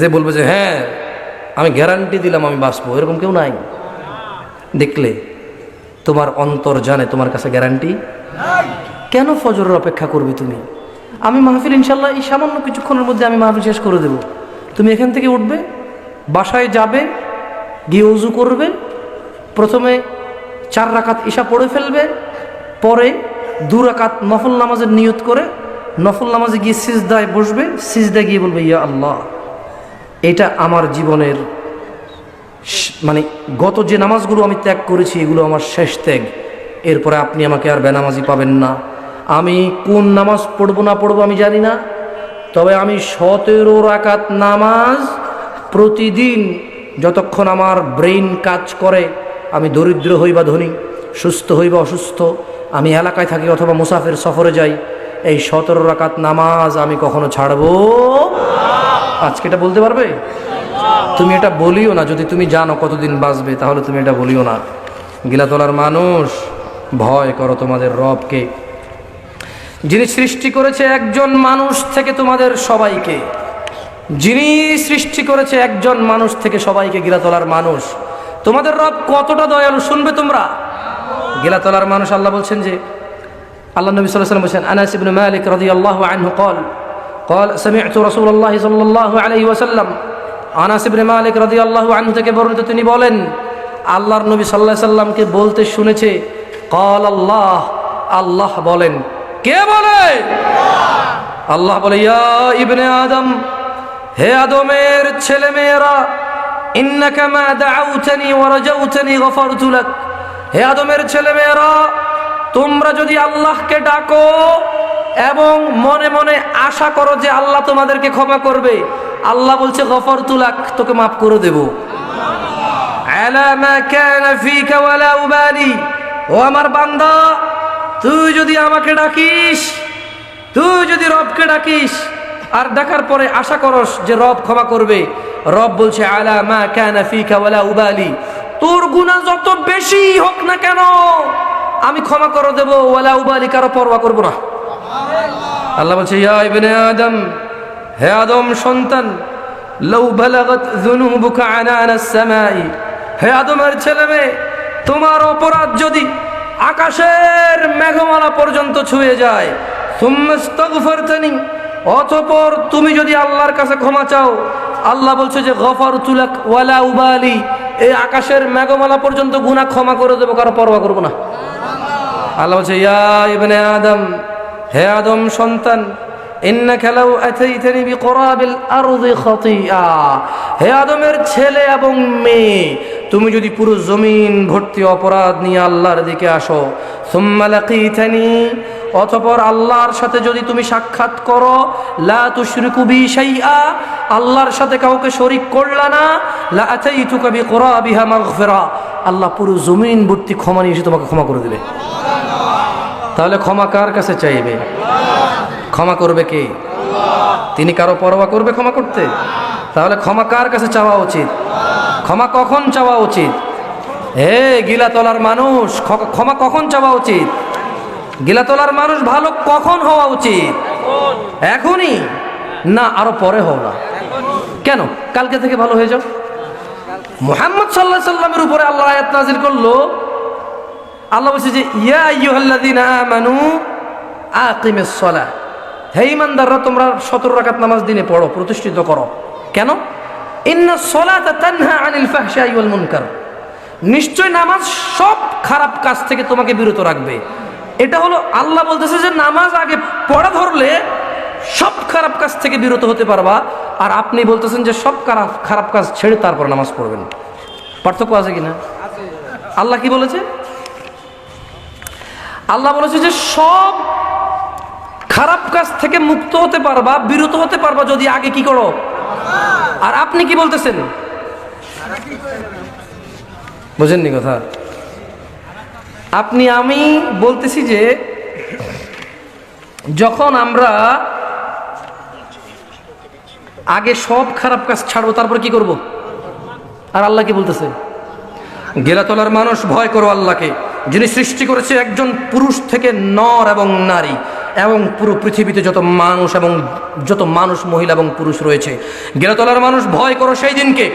যে বলবে যে হ্যাঁ আমি গ্যারান্টি দিলাম আমি বাঁচবো, এরকম কেউ নাই। দেখলে তোমার অন্তর জানে তোমার কাছে গ্যারান্টি কেন ফজরের অপেক্ষা করবে তুমি? আমি মাহফিল ইনশাল্লাহ এই সামান্য কিছুক্ষণের মধ্যে আমি মাহফিল শেষ করে দেব। তুমি এখান থেকে উঠবে, বাসায় যাবে, গিয়ে উজু করবে, প্রথমে 4 রাকাত ইশা পড়ে ফেলবে, পরে 2 রাকাত নফল নামাজের নিয়ত করে নফল নামাজে গিয়ে সিজদায় বসবে, সিজদায় গিয়ে বলবে ইয়া আল্লাহ, এটা আমার জীবনের মানে গত যে নামাজগুলো আমি ত্যাগ করেছি এগুলো আমার শেষ ত্যাগ, এরপরে আপনি আমাকে আর বেনামাজি পাবেন না। আমি কোন নামাজ পড়বো না পড়বো আমি জানি না, তবে আমি 17 রাকাত নামাজ প্রতিদিন যতক্ষণ আমার ব্রেইন কাজ করে, আমি দরিদ্র হই বা ধনী, সুস্থ হই বা অসুস্থ, আমি এলাকায় থাকি অথবা মুসাফির সফরে যাই, এই 17 রাকাত নামাজ আমি কখনো ছাড়বো। আজকে এটা বলতে পারবে? তুমি এটা বলিও না, যদি তুমি জানো কতদিন বাঁচবে তাহলে তুমি এটা বলিও না। গিলাতলার মানুষ, ভয় করো তোমাদের রবকে, যিনি সৃষ্টি করেছে একজন মানুষ থেকে তোমাদের সবাইকে, যিনি সৃষ্টি করেছে একজন মানুষ থেকে সবাইকে। গিলাতলার মানুষ, তোমাদের রব কতটা দয়ালু শুনবে তোমরা? গিলাতলার মানুষ, আল্লাহ বলছেন যে, আল্লাহ নবী সাল্লাল্লাহু আলাইহি ওয়াসাল্লাম বলেছেন, আনাস ইবনে মালিক রাদিয়াল্লাহু আনহু قال سمعت رسول الله صلى الله عليه وسلم, আনাস ইবনে মালিক রাদিয়াল্লাহু আনহু থেকে বর্ণিত, তিনি বলেন আল্লাহর নবী সাল্লাল্লাহু আলাইহি সাল্লামকে বলতে শুনেছে, قال আল্লাহ, আল্লাহ বলেন। কে বলে? আল্লাহ বলে, ইয়া ইবনে আদম, হে আদমের ছেলে মেয়েরা, ইন্নাকা মা দাউতানি ওয়া রাজাউতানি গফারতু লাক, হে আদমের ছেলে মেয়েরা, তোমরা যদি আল্লাহকে ডাকো এবং মনে মনে আশা করো যে আল্লাহ তোমাদেরকে ক্ষমা করবে, আল্লাহ বলছে গফারতু লাক, তোকে মাফ করে দেব। আলা মা কানা ফিকা ওয়ালা উবালি, ও আমার বান্দা, তুই যদি আমাকে ডাকিস, তুই যদি রবকে ডাকিস আর ডাকার পরে আশা করস যে রব ক্ষমা করবে, রব বলছে আলা মা কানা ফিকা ওয়ালা উবালি, তোর গুনাহ যত বেশি হোক না কেন আমি ক্ষমা করে দেব, ওয়ালা উবালি, কারো পরোয়া করব না। আল্লাহ বলছে, ইয়া ইবনে আদম, হে আদম সন্তান, লাউ বালাগাত যুনুবুকা আনানাস সামাই, হে আদমের ছেলে মেয়ে, তোমার অপরাধ যদি আকাশের মেঘমালা পর্যন্ত ছুঁয়ে যায়, সুম্মাস্তাগফারতানি, অতঃপর তুমি যদি আল্লাহর কাছে ক্ষমা চাও, আল্লাহ বলছে যে গফারতু লাক ওয়ালা উবালি, এই আকাশের মেঘমালা পর্যন্ত গুনাহ ক্ষমা করে দেব, কারো পরোয়া করব না। আল্লাহ বলছে, ইয়া ইবনে আদম, হে আদম সন্তান, ইন্নাকা লাউ আতাইতানি বিকুরাবিল আরদি খাতিয়া, হে আদমের ছেলে এবং মেয়ে, তুমি যদি পুরো জমিন ভর্তি অপরাধ নিয়ে আল্লাহর দিকে আসো, সুম্মা লাকিতানি, অতঃপর আল্লাহর সাথে যদি তুমি সাক্ষাৎ করো, লা তুশরিকু বি শাইআ, আল্লাহর সাথে কাউকে শরীক করলা না, লা আতাইতুকা বিকুরাবিহা মাগফিরা, আল্লাহ পুরো জমিন ভর্তি ক্ষমা নিয়ে এসে তোমাকে ক্ষমা করে দেবে। তাহলে ক্ষমা কার কাছে চাইবে? ক্ষমা করবে কে? তিনি কারো পরোয়া করবে ক্ষমা করতে? তাহলে ক্ষমা কার কাছে চাওয়া উচিত? ক্ষমা কখন চাওয়া উচিত? হে গিলাতলার মানুষ, ক্ষমা কখন চাওয়া উচিত? গিলাতলার মানুষ ভালো কখন হওয়া উচিত? এখনই না, আরো পরে হও না। কেন? কালকে থেকে ভালো হয়ে যাও। মুহাম্মদ সাল্লাল্লাহু আলাইহি সাল্লামের উপরে আল্লাহ আয়াত নাযিল করলো, আল্লাহ বলছে যে ইয়া আইয়ুহাল্লাযীনা আমানু আকিমিস সালাহ, হে ঈমানদাররা, তোমরা 17 রাকাত নামাজ দিনে পড়ো, প্রতিষ্ঠিত করো। কেন? ইন্নাস সালাতা তানহা আনিল ফাহশাই ওয়াল মুনকার, নিশ্চয় নামাজ সব খারাপ কাজ থেকে তোমাকে বিরত রাখবে। এটা হলো আল্লাহ বলতেছে যে নামাজ আগে পড়া ধরলে সব খারাপ কাজ থেকে বিরত হতে পারবা, আর আপনি বলতেছেন যে সব খারাপ কাজ ছেড়ে তারপর নামাজ পড়বেন। পার্থক্য আছে কিনা? আল্লাহ কি বলেছে? আল্লাহ বলেছে যে সব খারাপ কাজ থেকে মুক্ত হতে পারবা, বিরত হতে পারবা যদি আগে কি করো। আর আপনি কি বলতেছেন? বুঝেননি কথা? আমি বলতেছি যে যখন আমরা আগে সব খারাপ কাজ ছাড়বো তারপর কি করব? আর আল্লাহ কি বলতেছে? গিলাতলার মানুষ, ভয় করো আল্লাহকে, যিনি সৃষ্টি করেছে একজন পুরুষ থেকে নর এবং নারী, এবং পুরো পৃথিবীতে যত মানুষ মহিলা এবং পুরুষ রয়েছে। গিলাতলার মানুষ, ভয় করো সেই দিনকে।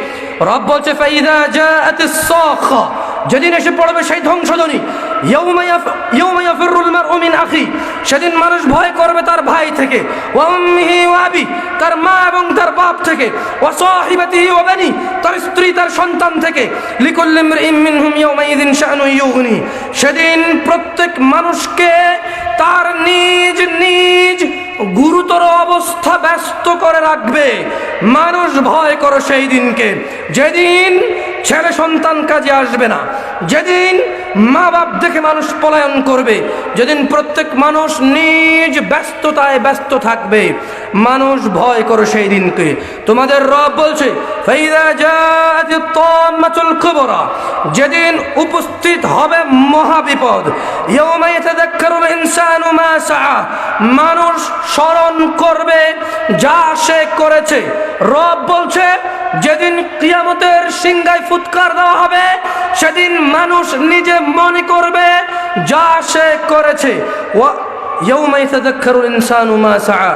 রব বলছে ফাইযা জাআতিস সাখা, যেদিন এসে পড়বে সেই ধ্বংসধ্বনি, ইয়াউমা ইয়াফিরুল মারউ মিন আখি, সেদিন মানুষ ভয় করবে তার ভাই থেকে, ওয়া উম্মিহি ওয়া আবি, তার মা এবং তার বাপ থেকে, ওয়া সাহিবাতিহি ওয়া বানি, তার স্ত্রী তার সন্তান থেকে, লিকুল্লি ইমরিইন মিনহুম ইয়াউমাইযিন শা'নুন ইউগনি, সেদিন প্রত্যেক মানুষকে তার নিজ নিজ গুরুতর অবস্থা ব্যস্ত করে রাখবে। মানুষ ভয় করো সেই দিনকে, যেদিন ছেলে সন্তান কাজে আসবে না, যেদিন মা বাপ দেখে মানুষ পলায়ন করবে, যেদিন প্রত্যেক মানুষ নিজ ব্যস্ততায় ব্যস্ত থাকবে। মানুষ ভয় করো সেই দিনকে। তোমাদের রব বলছে ফাইযা জাআতিত তাম্মাতুল কুবরা, যেদিন উপস্থিত হবে মহাবিপদ। ইয়াউমা ইয়াতাযাক্কারুল ইনসানু মা সাআ, মানুষ স্মরণ করবে যা সে করেছে। রব বলছে যেদিন কিয়ামতের সিংহায় ফুৎকার দেওয়া হবে, সেদিন মানুষ নিজে মনে করবে যা সে করেছে। ইয়াউমা ইয়াতাযাক্কারুল ইনসানু মা সাআ,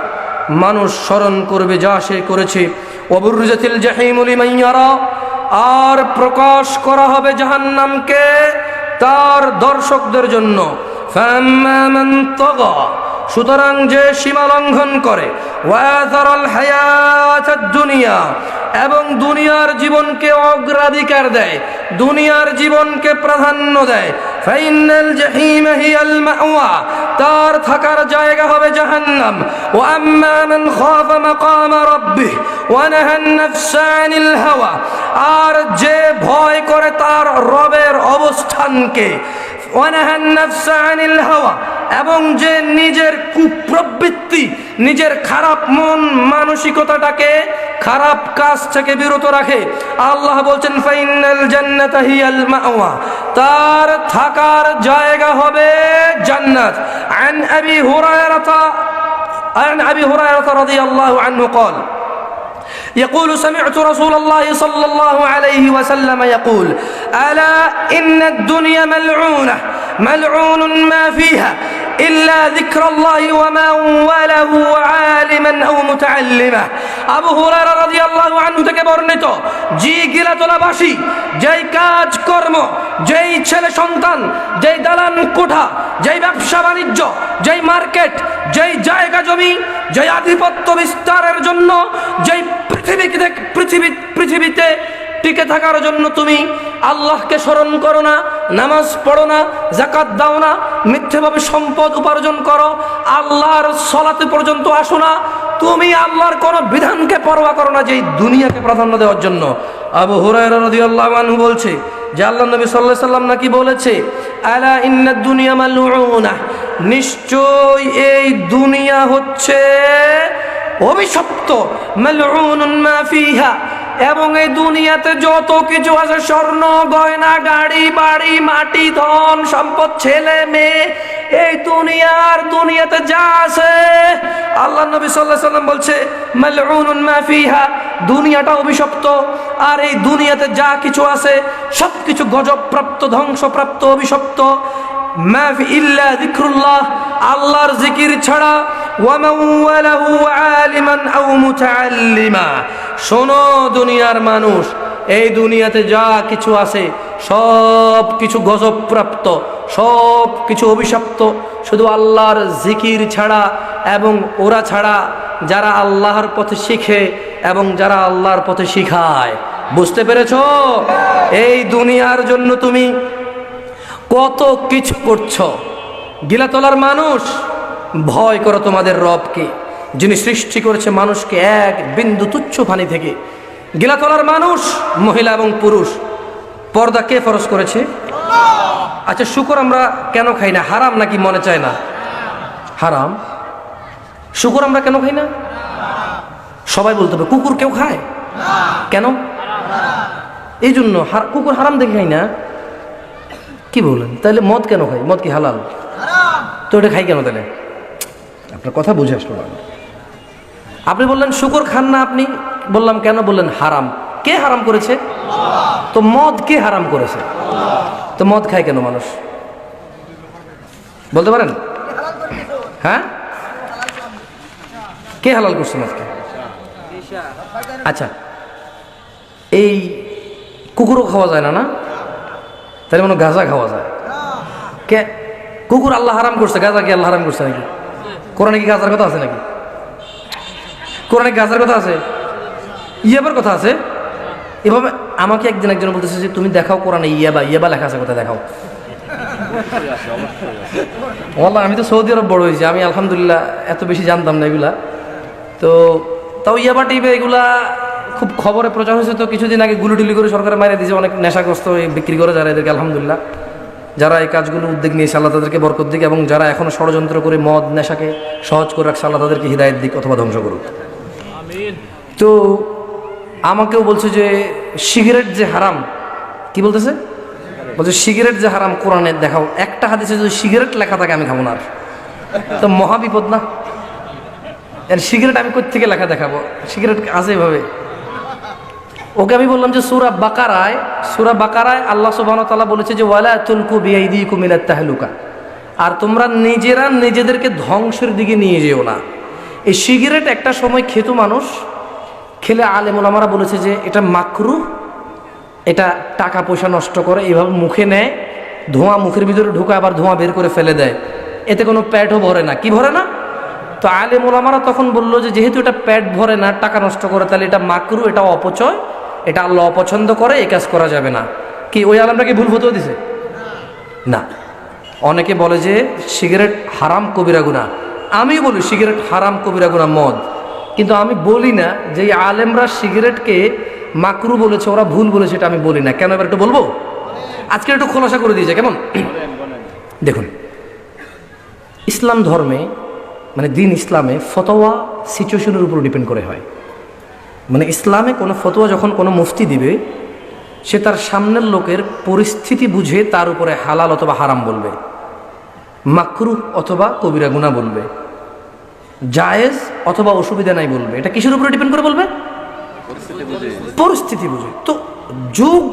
মানুষ স্মরণ করবে যা সে করেছে। ওয়াবুরজাতিল জাহিমু লিমান ইয়ারা, আর প্রকাশ করা হবে জাহান্নামকে তার দর্শকদের জন্য। ফাম্মা মান তাগা, সুতরাং যে সীমা লঙ্ঘন করে, ওয়াযারাল হায়াতাদ দুনিয়া, এবং দুনিয়ার জীবনকে অগ্রাধিকার দেয়, দুনিয়ার জীবনকে প্রাধান্য দেয়, ফাইনাল জাহিমা হিয়াল মাওয়া, তার থাকার জায়গা হবে জাহান্নাম। ওয়া আম্মা মান খাফা মাকামা রাব্বিহ ওয়া নাহান নাফসা আনিল হাওয়া, আর যে ভয় করে তার রবের অবস্থানকে, ওয়া নাহান নাফসা আনিল হাওয়া, এবং যে নিজের কুপ্রবৃত্তি, নিজের খারাপ মন মানসিকতাটাকে খারাপ কাজ থেকে বিরত রাখে, আল্লাহ বলছেন ফাইনাল জান্নাতা হিয়াল মাওয়া, তার থাকার জায়গা হবে জান্নাত। আন আবি হুরায়রা রাদিয়াল্লাহু আনহু قال يقول سمعت رسول الله صلى الله عليه وسلم يقول ألا إن الدنيا ملعونة ملعون ما فيها إلا ذكر الله وما وله عالما أو متعلما। আবু হুরায়রা রাদিয়াল্লাহু আনহু থেকে বর্ণিত, জি গিলাতলাবাসী, যেই কাজ কর্ম, যেই ছেলে সন্তান, যেই দালান কোঠা, যেই ব্যবসা বাণিজ্য, যেই মার্কেট, যেই জায়গা জমি, যেই আধিপত্য বিস্তারের জন্য, যেই পৃথিবীতে টিকে থাকার জন্য তুমি আল্লাহকে স্মরণ করো না, নামাজ পড়ো না, যাকাত দাও না, মিথ্যেভাবে সম্পদ উপার্জন করো, আল্লাহর সলাতে পর্যন্ত আসো না, তুমি আল্লাহর কোন বিধানকে পরোয়া করো না, যে দুনিয়াকে প্রাধান্য দেওয়ার জন্য। আবু হুরায়রা রাদিয়াল্লাহু আনহু বলছে যে আল্লাহ নবী সাল্লাল্লাহু আলাইহি সাল্লাম নাকি বলেছে, আলা ইন্নাদ দুনিয়া মালউনা, নিশ্চয় এই দুনিয়া হচ্ছে অভিশপ্ত, মালউনুন মা ফিহা, এবং এই দুনিয়াতে যত কিছু আছে, স্বর্ণ গয়না, গাড়ি বাড়ি, মাটি ধন সম্পদ, ছেলে মেয়ে, এই দুনিয়াতে যা আছে, আল্লাহ নবী সাল্লাল্লাহু আলাইহি সাল্লাম বলছে মালউনুন মা ফিহা, দুনিয়াটা অভিশপ্ত, আর এই দুনিয়াতে যা কিছু আছে সবকিছু গজবপ্রাপ্ত, ধ্বংসপ্রাপ্ত, অভিশপ্ত। মা ফি ইল্লা যিকরুল্লাহ, আল্লাহর জিকির ছাড়া, ওয়া মান ওয়ালাহু আলিমান আও মুতাআল্লিমা। শোনো দুনিয়ার মানুষ, এই দুনিয়াতে যা কিছু আছে সব কিছু গজবপ্রাপ্ত, সব কিছু অভিশপ্ত, শুধু আল্লাহর জিকির ছাড়া এবং ওরা ছাড়া যারা আল্লাহর পথে শিখে এবং যারা আল্লাহর পথে শিখায়। বুঝতে পেরেছো? এই দুনিয়ার জন্য তুমি কত কিছু করছো। গিলাতলার মানুষ, ভয় করো তোমাদের রবকে, যিনি সৃষ্টি করেছে মানুষকে এক বিন্দু তুচ্ছ পানি থেকে। গিলাতলার মানুষ, মহিলা এবং পুরুষ, পর্দা কে ফরজ করেছে? আচ্ছা, শুকর আমরা কেন খাই না? হারাম নাকি মনে চায় না? হারাম। শুকর আমরা কেন খাই না? সবাই বলতে হবে। কুকুর কেউ খায়? কেন? এই জন্য কুকুর হারাম দেখে খাই না। কি বলেন? তাহলে মদ কেন খাই? মদ কি হালাল? তো এটা খাই কেন তাহলে? আপনার কথা বুঝে আসলো না। আপনি বললেন শুকর খান না, আপনি বললাম কেন? বললেন হারাম। কে হারাম করেছে? তো মদ কে হারাম করেছে? তো মদ খায় কেন মানুষ? বলতে পারেন? হ্যাঁ, কে হালাল করছে মদকে? আচ্ছা, এই কুকুরও খাওয়া যায় না, না? তাহলে মনে গাঁজা খাওয়া যায়। কে কুকুর আল্লাহ হারাম করছে, গাঁজা কি আল্লাহ হারাম করছে নাকি? কোরআনে কি গাঁজার কথা আছে নাকি? কোরআনে গাঁজার কথা আছে, ইয়াবার কথা আছে। এভাবে আমাকে একদিন একজন বলতেছে যে তুমি দেখাও কোরআনে ইয়াবা লেখা আছে, কথা দেখাও। ওয়াল্লাহ আমি তো সৌদি আরব বড় হয়েছি, আমি আলহামদুলিল্লাহ এত বেশি জানতাম না এগুলা। তো তাও ইয়াবা টিপে এগুলা খুব খবরে প্রচার হয়েছে। তো কিছুদিন আগে গুলিটুলি করে সরকার মারিয়ে দিয়েছে, অনেক নেশাগ্রস্ত বিক্রি করে যারা, এদেরকে আলহামদুলিল্লাহ যারা এই কাজগুলো উদ্যোগ নিয়েছে আল্লাহ তাদেরকে বরকত দিক, এবং যারা এখনো ষড়যন্ত্র করে মদ নেশাকে সহজ করে রাখছে আল্লাহ তাদেরকে হিদায়ত দিক অথবা ধ্বংস করুক। তো আমাকেও বলছে যে সিগারেট যে হারাম, কি বলতেছে, বলছে সিগারেট যে হারাম কোরআনে দেখাও একটা হাদিসে যদি সিগারেট লেখা থাকে আমি খাবো না। আর তো মহাবিপদ না? এর সিগারেট আমি কোথা থেকে লেখা দেখাবো? সিগারেট আছে এভাবে। ওকে আমি বললাম যে সূরা বাকারায় আল্লাহ সুবহানাহু ওয়া তাআলা বলেছে যে ওয়ালা তুলকু বিআইদিকুম ইলাত তাহলুকা, আর তোমরা নিজেরা নিজেদেরকে ধ্বংসের দিকে নিয়ে যেও না। এই সিগারেট একটা সময় খেত মানুষ, খেলে আলেম ওলামারা বলেছে যে এটা মাকরুহ, এটা টাকা পয়সা নষ্ট করে, এইভাবে মুখে নেয়, ধোঁয়া মুখের ভিতরে ঢুকে আবার ধোঁয়া বের করে ফেলে দেয়, এতে কোনো পেটও ভরে না। কি ভরে না? তো আলেম ওলামারা তখন বললো যে যেহেতু এটা পেট ভরে না, টাকা নষ্ট করে, তাহলে এটা মাকরুহ, এটা অপচয়, এটা আল্লাহ অপছন্দ করে, এই কাজ করা যাবে না। কি ওই আলেমরা কি ভুল ফতোয়া দিছে? না। অনেকে বলে যে সিগারেট হারাম কবিরা গুনাহ, আমি বলি সিগারেট হারাম কবিরা গুনাহ মদ, কিন্তু আমি বলি না যে এই আলেমরা সিগারেটকে মাকরু বলেছে, ওরা ভুল বলেছে, এটা আমি বলি না। কেন এবার একটু বলবো, আজকে একটু খোলাসা করে দিয়েছে কেমন? দেখুন, ইসলাম ধর্মে মানে দিন ইসলামে ফতোয়া সিচুয়েশনের উপর ডিপেন্ড করে হয়। মানে ইসলামে কোনো ফতোয়া যখন কোনো মুফতি দিবে, সে তার সামনের লোকের পরিস্থিতি বুঝে তার উপরে হালাল অথবা হারাম বলবে, মাকরুহ অথবা কবিরা গুনাহ বলবে, জায়েজ অথবা অসুবিধা নাই বলবে। এটা কিসের উপরে ডিপেন্ড করে বলবে? পরিস্থিতি বুঝে। তো যুগ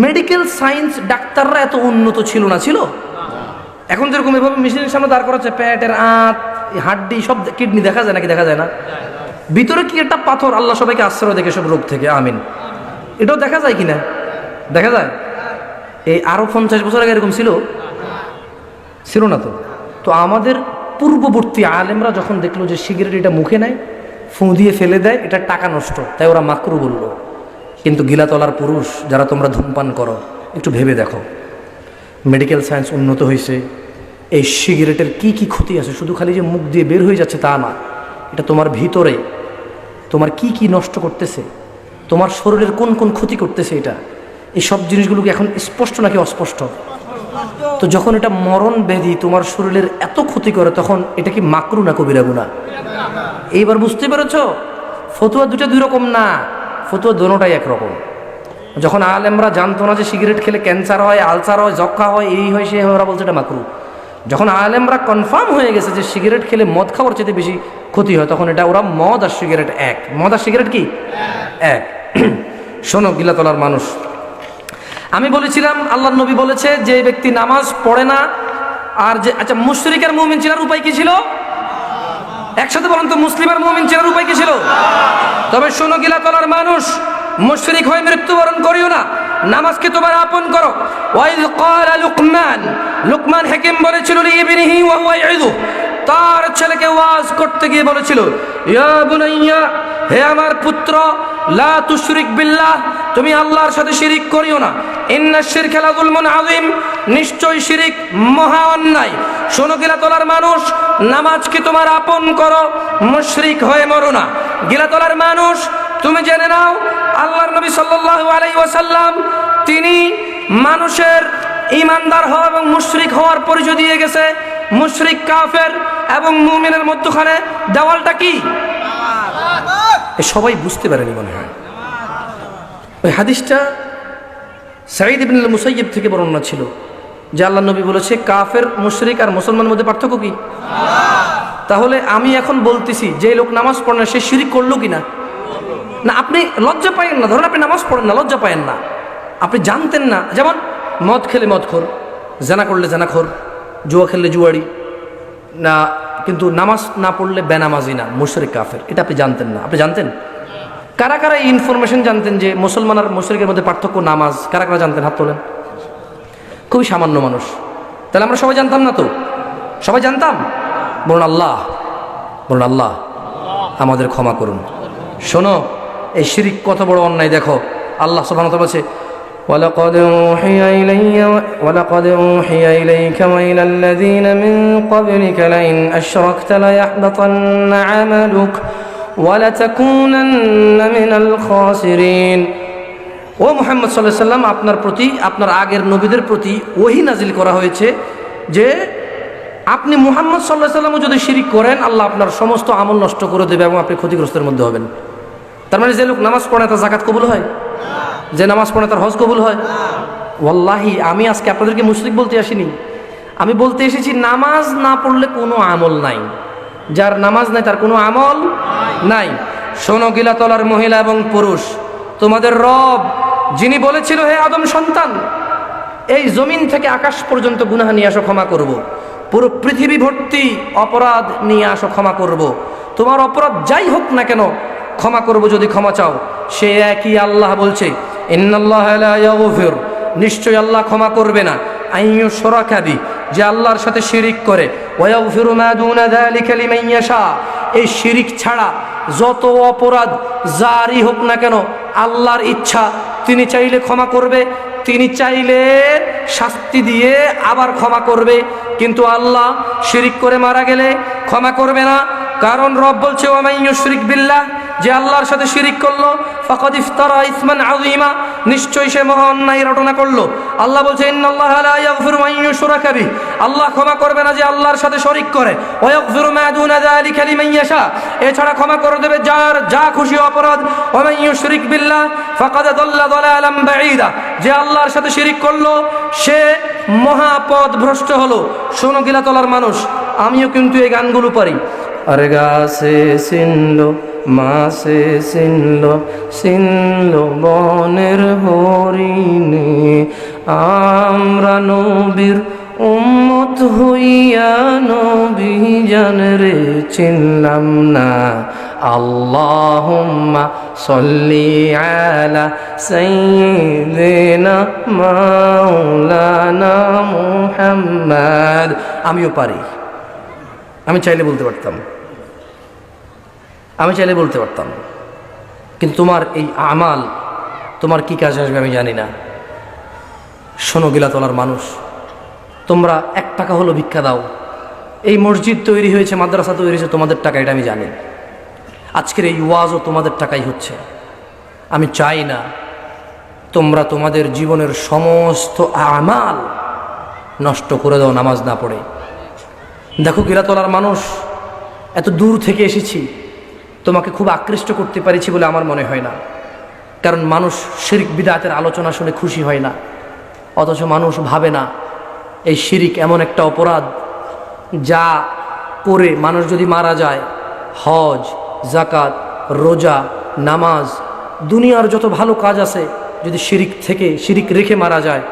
মেডিকেল সায়েন্স, ডাক্তাররা এত উন্নত ছিল না, ছিল? এখন যেরকম এভাবে মেশিনের সামনে দাঁড় করাচ্ছে, পেটের আঁত, হাড্ডি, সব কিডনি দেখা যায় নাকি? দেখা যায় না? ভিতরে কি একটা পাথর, আল্লাহ সবাইকে আশ্রয় দেখে সব রোগ থেকে, আমিন। এটাও দেখা যায় কিনা? দেখা যায়। এই আরো 50 বছর আগে এরকম ছিল? ছিল না তো। তো আমাদের পূর্ববর্তী আলেমরা যখন দেখলো যে সিগারেট এটা মুখে নেয়, ফু দিয়ে ফেলে দেয়, এটা টাকা নষ্ট, তাই ওরা মাকরু বলল। কিন্তু গিলাতলার পুরুষ যারা তোমরা ধূমপান করো, একটু ভেবে দেখো, মেডিকেল সায়েন্স উন্নত হয়েছে, এই সিগারেটের কি কি ক্ষতি আছে, শুধু খালি যে মুখ দিয়ে বের হয়ে যাচ্ছে তা না, এটা তোমার ভিতরে তোমার কি কি নষ্ট করতেছে, তোমার শরীরের কোন কোন ক্ষতি করতেছে, এটা এই সব জিনিসগুলোকে এখন স্পষ্ট নাকি অস্পষ্ট? তো যখন এটা মরণ ব্যাধি তোমার শরীরের এত ক্ষতি করে, তখন এটা কি মাকরু না কবিরা গুনাহ? এইবার বুঝতে পেরেছো? ফতোয়া দুটা দুই রকম না, ফতোয়া দোনোটাই একরকম। যখন আলেমরা জানতো না যে সিগারেট খেলে ক্যান্সার হয়, আলসার হয়, যক্ষা হয়, এই হয়, সে হয়, ওরা বলছে এটা মাকরু। যখন আলেমরা কনফার্ম হয়ে গেছে যে সিগারেট খেলে মদ খাওয়ার চেয়ে বেশি ক্ষতি হয়, তখন এটা ওরা মদ আর সিগারেট এক। মদ আর সিগারেট কি এক? শোনো গিলাতলার মানুষ, আমি বলেছিলাম আল্লাহর নবী বলেছে যে ব্যক্তি নামাজ পড়ে না আর যে, আচ্ছা মুশরিক আর মুমিন চেনার উপায় কি ছিল? একসাথে বলেন তো, মুসলিম আর মুমিন চেনার উপায় কি ছিল? তবে শোনো গিলাতলার মানুষ, মুশরিক হয়ে মৃত্যুবরণ করিও না, নামাজকে তোমার আপন করো। ওয়াইদ ক্বালা লুকমান, লুকমান হাকিম বলেছিল লিইবনিহি ওয়া হুয়া ইয়াইযু, তার ছেলেকে ওয়াজ করতে গিয়ে বলেছিল, ইয়া বুনাইয়া, হে আমার পুত্র, লা তুশরিক বিল্লাহ, তুমি আল্লাহর সাথে শিরিক করিও না। ইন্নাশ শিরকা লাযুলমুন আযীম, নিশ্চয় শিরিক মহা অন্যায়। শোনো গিলাতলার মানুষ, নামাজকে তোমার আপন করো, মুশরিক হয়ে মরো না। গিলাতলার মানুষ, তুমি জেনে নাও আল্লাহর নবী সাল্লাল্লাহু আলাইহি ওয়াসাল্লাম তিনি মানুষের ঈমানদার হওয়া এবং মুশরিক হওয়ার পরিচয় দিয়ে গেছে। মুশরিক, কাফের এবং মুমিনের মধ্যখানে দেওয়ালটা কি? সবাই বুঝতে পারেনি মনে হয়। ওই হাদিসটা সাঈদ ইবনুল মুসাইয়্যিব থেকে বর্ণনা ছিল যে আল্লাহ নবী বলেছে কাফের, মুশরিক আর মুসলমানের মধ্যে পার্থক্য কি? তাহলে আমি এখন বলতেছি যে লোক নামাজ পড়ে না সে শিরিক করলো কিনা? না, আপনি লজ্জা পায়েন না। ধরুন আপনি নামাজ পড়েন না, লজ্জা পায়েন না, আপনি জানতেন না। যেমন মদ খেলে মদখোর, জানা করলে জানাখোর, জুয়া খেললে জুয়ারি না, কিন্তু নামাজ না পড়লে বেনামাজি না, মুশরিক কাফের, এটা আপনি জানতেন না। আপনি জানতেন? কারা কারা এই ইনফরমেশন জানতেন যে মুসলমান আর মুশরিকের মধ্যে পার্থক্য নামাজ? কারা কারা জানতেন? হাত তোলেন। খুবই সামান্য মানুষ। তাহলে আমরা সবাই জানতাম না তো? সবাই জানতাম? বলুন আল্লাহ, বলুন আল্লাহ আমাদের ক্ষমা করুন। শোনো, এই শিরিক কত বড় অন্যায় দেখো। আল্লাহ সুবহানাহু ওয়া তাআলা বলছে, ولقد أوحي إليك وإلى الذين من قبلك لئن أشركت ليحبطن عملك ولتكونن من الخاسرين। ও মুহাম্মদ সাল্লাল্লাহু আলাইহি সাল্লাম, আপনার প্রতি, আপনার আগের নবীদের প্রতি ওহী নাজিল করা হয়েছে যে আপনি মুহাম্মদ সাল্লাল্লাহু আলাইহি সাল্লামও যদি শিরিক করেন, আল্লাহ আপনার সমস্ত আমল নষ্ট করে দেবে এবং আপনি ক্ষতিগ্রস্তের মধ্যে হবেন। তার মানে যে লোক নামাজ পড়ে তার যাকাত কবুল হয়? যে নামাজ পড়ে তার হজ কবুল হয়? ওয়াল্লাহি আমি আজকে আপনাদেরকে মুশরিক বলতে আসিনি, আমি বলতে এসেছি নামাজ না পড়লে কোনো আমল নাই। যার নামাজ নাই তার কোনো আমল নাই। শোনো গিলাতলার মহিলা এবং পুরুষ, তোমাদের রব যিনি বলেছিল, হে আদম সন্তান, এই জমিন থেকে আকাশ পর্যন্ত গুনাহ নিয়ে আসো, ক্ষমা করব। পুরো পৃথিবী ভর্তি অপরাধ নিয়ে আসো, ক্ষমা করব। তোমার অপরাধ যাই হোক না কেন ক্ষমা করব যদি ক্ষমা চাও। সে একই আল্লাহ বলছে, ইন্নাল্লাহা লা ইয়াগফির, নিশ্চয় আল্লাহ ক্ষমা করবে না, আইয়ুশরাকা বিহি, যে আল্লাহর সাথে শিরিক করে, ওয়া ইয়াগফিরু মা দুনা যালিকা লিমান ইয়াশা, এই শিরিক ছাড়া যত অপরাধ জারি হোক না কেন আল্লাহর ইচ্ছা, তিনি চাইলে ক্ষমা করবে, তিনি চাইলে শাস্তি দিয়ে আবার ক্ষমা করবে। কিন্তু আল্লাহ শিরিক করে মারা গেলে ক্ষমা করবে না। কারণ রব বলছে, ওয়া মান ইউশরিক বিল্লাহ, যে আল্লাহর সাথে শিরিক করলো, ফাকাদ ইফতারা ইসমান আযীমা, নিশ্চয়ই সে মহা অন্যায় রটনা করলো। আল্লাহ বলছে, ইন্নাল্লাহা লা ইয়াগফিরু আন ইউশরাকা বিহি, আল্লাহ ক্ষমা করবে না যে আল্লাহর সাথে শরীক করে, ওয়া ইয়াগফিরু মা দুনা যালিকা লিমান ইয়াশা, এছাড়া ক্ষমা করে দেবে যার যা খুশি অপরাধ। ওয়া মান ইউশরিক বিল্লাহ ফাকাদ দাল্লা দালালাম বাঈদা, যে আল্লাহর সাথে শিরিক করলো সে মহাপথ ভ্রষ্ট হলো। শোনো গিলাতলার মানুষ, আমিও কিন্তু এই গানগুলো পারি। আরে গাছে চিনলো, মাছে চিনলো, চিনলো বনের হরিণে, আমরা নবীর উম্মত হইয়া নবী জানরে চিনলাম না। আল্লাহুম্মা সাল্লি আলা সাইয়্যিদিনা মাওলানা মুহাম্মদ। আমিও পারি, আমি চাইলে বলতে পারতাম, আমি চাইলে বলতে পারতাম, কিন্তু তোমার এই আমাল তোমার কি কাজে আসবে আমি জানি না। শোনো গিলাতলার মানুষ, তোমরা 1 টাকা হলো ভিক্ষা দাও, এই মসজিদ তৈরি হয়েছে, মাদ্রাসা তৈরি হয়েছে তোমাদের টাকা, এটা আমি জানি। আজকের এই ওয়াজও তোমাদের টাকাই হচ্ছে। আমি চাই না তোমরা তোমাদের জীবনের সমস্ত আমাল নষ্ট করে দাও নামাজ না পড়ে। দেখো গিলাতলার মানুষ, এত দূর থেকে এসেছি, তোমাকে খুব আকৃষ্ট করতে পারিছি বলে আমার মনে হয় না। কারণ মানুষ শিরক বিদআতের আলোচনা শুনে খুশি হয় না, অথচ মানুষ ভাবে না এই শিরিক এমন একটা অপরাধ যা করে মানুষ যদি মারা যায়, হজ, যাকাত, রোজা, নামাজ, দুনিয়ার যত ভালো কাজ আছে, যদি শিরিক রেখে মারা যায়,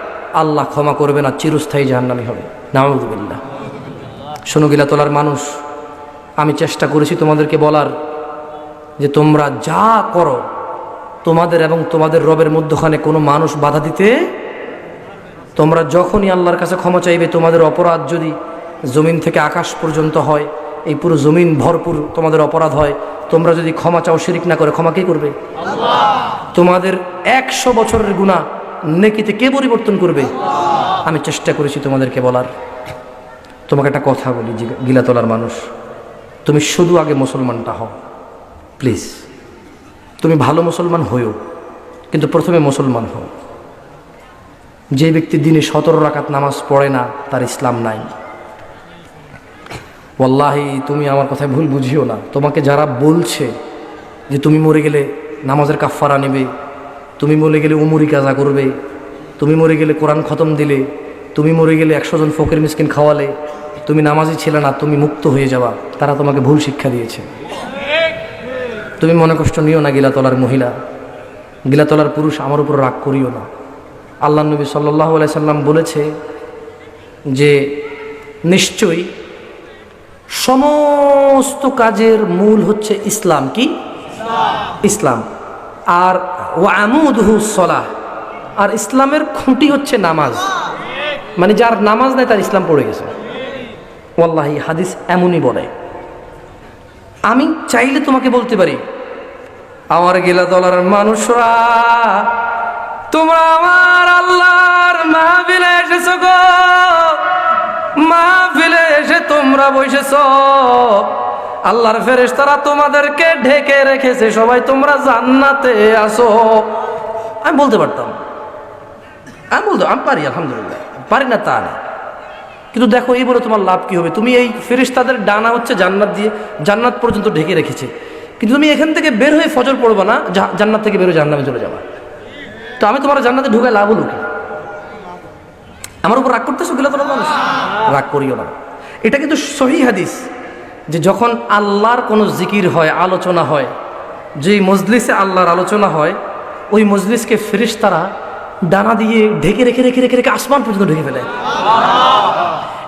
আল্লাহ ক্ষমা করবে না, চিরস্থায়ী জাহান্নামী হবে। নাউযুবিল্লাহ। শোনো গিলাতলার মানুষ, আমি চেষ্টা করেছি তোমাদেরকে বলার যে তোমরা যা করো, তোমাদের এবং তোমাদের রবের মধ্যখানে কোনো মানুষ বাধা দিতে, তোমরা যখনই আল্লাহর কাছে ক্ষমা চাইবে, তোমাদের অপরাধ যদি জমিন থেকে আকাশ পর্যন্ত হয়, এই পুরো জমিন ভরপুর তোমাদের অপরাধ হয়, তোমরা যদি ক্ষমা চাও শিরিক না করে, ক্ষমা কে করবে? আল্লাহ। তোমাদের 100 বছরের গুনাহ নেকিতে কে পরিবর্তন করবে? আমি চেষ্টা করেছি তোমাদেরকে বলার। তোমাকে একটা কথা বলি গিলাতলার মানুষ, তুমি শুধু আগে মুসলমানটা হও প্লিজ। তুমি ভালো মুসলমান হইও, কিন্তু প্রথমে মুসলমান হও। যে ব্যক্তি দিনে 17 রাকাত নামাজ পড়ে না, তার ইসলাম নাই। ওয়াল্লাহি তুমি আমার কথায় ভুল বুঝিও না। তোমাকে যারা বলছে যে তুমি মরে গেলে নামাজের কাফারা নেবে, তুমি মরে গেলে উমরি কাজা করবে, তুমি মরে গেলে কোরআন খতম দিলে, তুমি মরে গেলে 100 জন ফকির মিসকিন খাওয়ালে, তুমি নামাজি ছিলে না, তুমি মুক্ত হয়ে যাবা, তারা তোমাকে ভুল শিক্ষা দিয়েছে। তুমি মনে কষ্ট নিও না গিলাতলার মহিলা, গিলাতলার পুরুষ, আমার উপর রাগ করিও না। আল্লাহ নবী সাল্লাল্লাহু আলাইহি সাল্লাম বলেছে যে নিশ্চয়ই সমস্ত কাজের মূল হচ্ছে ইসলাম। কি? ইসলাম। আর ওয়া আমুদুহু সলাহ, আর ইসলামের খুঁটি হচ্ছে নামাজ। মানে যার নামাজ নাই তার ইসলাম পড়ে গেছে। ওয়াল্লাহি হাদিস এমনই বলে। আমি চাইলে তোমাকে বলতে পারি, আমার গিলা দলার মানুষরা, তোমরা আমার আল্লাহর মাহফিলে এসেছো গো, মাহফিলে এসে তোমরা বসেছো, আল্লাহর ফেরেশতারা তোমাদেরকে ঢেকে রেখেছে, সবাই তোমরা জান্নাতে আসো। আমি বলতে পারতাম, আমি পারি, আলহামদুলিল্লাহ, পারি না তা না, কিন্তু দেখো এই বলে তোমার লাভ কি হবে? তুমি এই ফেরেশতাদের ডানা হচ্ছে জান্নাত দিয়ে, জান্নাত পর্যন্ত ঢেকে রেখেছে, কিন্তু তুমি এখান থেকে বের হয়ে ফজর পড়বা না, জান্নাত থেকে বের হয়ে জাহান্নামে চলে যাবা। তো আমি তোমার জান্নাতে ঢুকে লাভ হলো কি? আমার উপর রাগ করতেছো গেলে তোমার মানুষ? রাগ করিও না। এটা কিন্তু সহিহ হাদিস যে যখন আল্লাহর কোনো জিকির হয়, আলোচনা হয়, যেই মজলিসে আল্লাহর আলোচনা হয়, ওই মজলিসকে ফেরেশতারা ডানা দিয়ে ঢেকে রেখে রেখে রেখে রেখে আসমান পর্যন্ত ঢেকে ফেলে।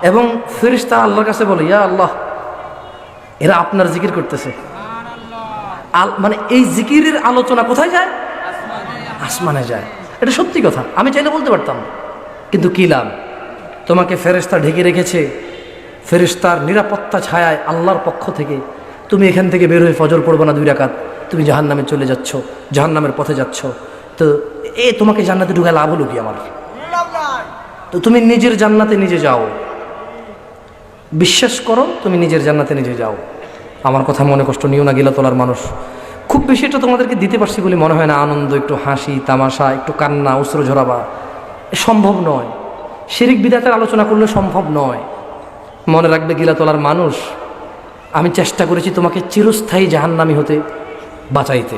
এবং ফেরেশতা আল্লাহর কাছে বলে, ইয়া আল্লাহ, এরা আপনার জিকির করতেছে। মানে এই জিকিরের আলোচনা কোথায় যায়? আসমানে যায়। এটা সত্যি কথা, আমি চাইলে বলতে পারতাম, কিন্তু কি লাভ? তোমাকে ফেরেশতা ঢেকে রেখেছে, ফেরেশতার নিরাপত্তা ছায়ায় আল্লাহর পক্ষ থেকে তুমি এখান থেকে বের হয়ে ফজর পড়বো না 2 রাকাত, তুমি জাহান্নামে চলে যাচ্ছ, জাহান্নামের পথে যাচ্ছ। তো তোমাকে জান্নাতে ঢুকে লাভ হলো কি আমার? তো তুমি নিজের জান্নাতে নিজে যাও, বিশ্বাস করো, তুমি নিজের জান্নাতে নিজে যাও। আমার কথা মনে কষ্ট নিও না গিলা তোলার মানুষ। খুব বেশি এটা তোমাদেরকে দিতে পারছি বলে মনে হয় না। আনন্দ, একটু হাসি তামাশা, একটু কান্না, অশ্রু ঝরাবা সম্ভব নয়। শিরিক বিদআতের আলোচনা করলে সম্ভব নয়। মনে রাখবে গিলা তোলার মানুষ, আমি চেষ্টা করেছি তোমাকে চিরস্থায়ী জাহান্নামী হতে বাঁচাইতে।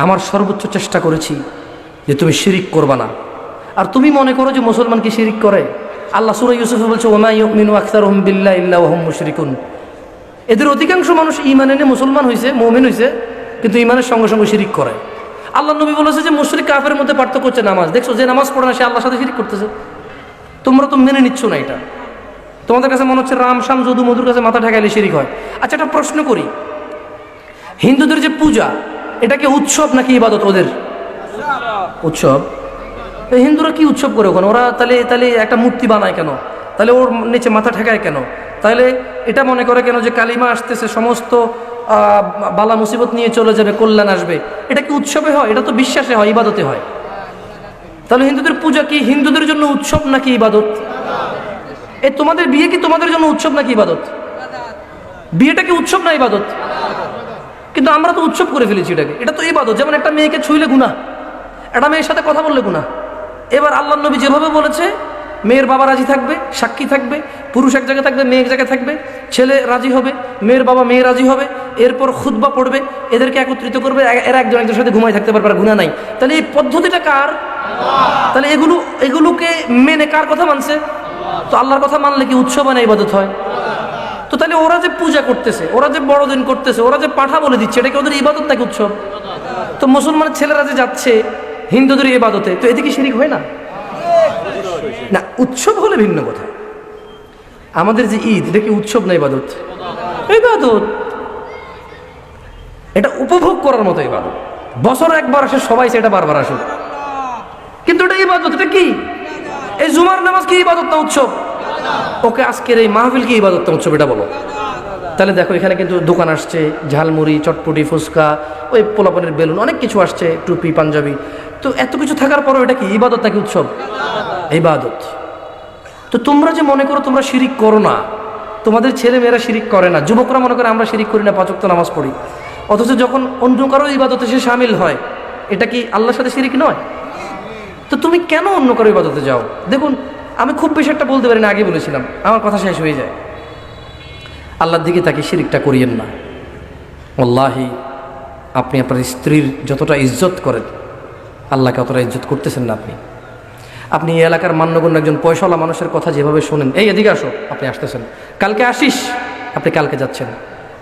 আমার সর্বোচ্চ চেষ্টা করেছি যে তুমি শিরিক করবা না। আর তুমি মনে করো যে মুসলমান কি শিরিক করে? আল্লাহ সূরা ইউসুফে বলছে, ওমা ইউমিনু আকসারুহুম বিল্লাহি ইল্লা ওয়া হুম মুশরিকুন। এদের অধিকাংশ মানুষ ঈমান এনে মুসলমান হয়েছে, মুমিন হয়েছে, কিন্তু ঈমানের সঙ্গে সঙ্গে শিরিক করে। আল্লাহ নবী বলেছে যে মুশরিক কাফেরের মধ্যে পার্থক্য হচ্ছে নামাজ। দেখছো, যে নামাজ পড়ে না সে আল্লাহর সাথে শিরিক করতেছে। তোমরা তো মেনে নিচ্ছ না এটা। তোমাদের কাছে মনে হচ্ছে রাম শাম যদু মধুর কাছে মাথা ঠেকাইলে শিরিক হয়। আচ্ছা, একটা প্রশ্ন করি, হিন্দুদের যে পূজা, এটা কি উৎসব নাকি ইবাদত? ওদের উৎসব। হিন্দুরা কি উৎসব করে ওখানে? ওরা তাহলে একটা মূর্তি বানায় কেন? তাহলে ওর নিচে মাথা ঠেকায় কেন? তাহলে এটা মনে করে কেন যে কালিমা আসতেছে, সমস্ত বালা মুসিবত নিয়ে চলে যাবে, কল্যাণ আসবে? এটা কি উৎসবে হয়? এটা তো বিশ্বাসে হয়, ইবাদতে হয়। তাহলে হিন্দুদের পূজা কি হিন্দুদের জন্য উৎসব নাকি ইবাদত? এই তোমাদের বিয়ে কি তোমাদের জন্য উৎসব নাকি ইবাদত? বিয়েটা কি উৎসব না ইবাদত? কিন্তু আমরা তো উৎসব করে ফেলেছি এটাকে। এটা তো ইবাদত। যেমন একটা মেয়েকে ছুঁইলে গুনাহ, একটা মেয়ের সাথে কথা বললে গুনাহ। এবার আল্লাহ নবী যেভাবে বলেছে, মেয়ের বাবা রাজি থাকবে, সাক্ষী থাকবে, পুরুষ এক জায়গায় থাকবে, মেয়ে এক জায়গায় থাকবে, ছেলে রাজি হবে, মেয়ের বাবা মেয়ে রাজি হবে, এরপর খুতবা পড়বে, এদেরকে একত্রিত করবে, এরা একজন একজনের সাথে ঘুমাই থাকতে পারবে, আর গুনাহ নাই। তাহলে এই পদ্ধতিটা কার? তাহলে এগুলোকে মেনে কার কথা মানছে? তো আল্লাহর কথা মানলে কি উৎসব না ইবাদত হয়? তো তাহলে ওরা যে পূজা করতেছে, ওরা যে বড়দিন করতেছে, ওরা যে পাঠা বলে দিচ্ছে, এটা কি ওদের ইবাদত নাকি উৎসব? তো মুসলমানের ছেলেরা যে যাচ্ছে হিন্দুদের ইবাদতে, তো এদিকে শিরিক হয় না? না, উৎসব হলে ভিন্ন কথা। আমাদের যে ঈদ, এটা কি উৎসব না ইবাদত? ইবাদত। এটা উপভোগ করার মতো ইবাদত। বছর একবার আসে, সবাই সেটা বারবার আসুক, কিন্তু এটা ইবাদত। এটা কি? এই জুমার নামাজ কি ইবাদত না উৎসব? ওকে, আজকের এই মাহফিল কি ইবাদত না উৎসব? এটা বলো। তাহলে দেখো, এখানে কিন্তু দোকান আসছে, ঝালমুড়ি, চটপটি, ফুচকা, ওই পোলাপানের বেলুন, অনেক কিছু আসছে, টুপি, পাঞ্জাবি। তো এত কিছু থাকার পরও এটা কি ইবাদত নাকি উৎসব? ইবাদত। তো তোমরা যে মনে করো তোমরা শিরিক করো না, তোমাদের ছেলে মেয়েরা শিরিক করে না, যুবকরা মনে করে আমরা শিরিক করি না, 5 ওয়াক্ত নামাজ পড়ি, অথচ যখন অন্য কারো ইবাদতে সে শামিল হয়, এটা কি আল্লাহর সাথে শিরিক নয়? তো তুমি কেন অন্য কারো ইবাদতে যাও? দেখুন, আমি খুব বেশি একটা বলতে পারি না, আগে বলেছিলাম, আমার কথা শেষ হয়ে যায়। আল্লাহর দিকে তাকে শিরিকটা করিয়েন না। আল্লাহি, আপনি আপনার স্ত্রীর যতটা ইজ্জত করেন, আল্লাহকে অতটা ইজ্জত করতেছেন না। আপনি এই এলাকার মান্যগণ্য একজন পয়সাওয়ালা মানুষের কথা যেভাবে শোনেন, এই এদিকে আসো, আপনি আসতেছেন, কালকে আসিস, আপনি কালকে যাচ্ছেন,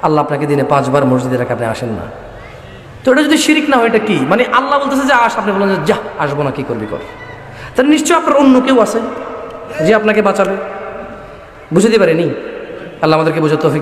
আল্লাহ আপনাকে দিনে 5 বার মসজিদে রাখে, আপনি আসেন না। তো এটা যদি শিরিক না হয়, এটা কি? মানে আল্লাহ বলতেছে যে আস, আপনি বলেন যে যা, আসবো না, কি করবি কর। তাহলে নিশ্চয় আপনার অন্য কেউ আছে যে আপনাকে বাঁচাবে। বুঝতে পারেনি? আল্লাহ আমাদেরকে বোঝার তৌফিক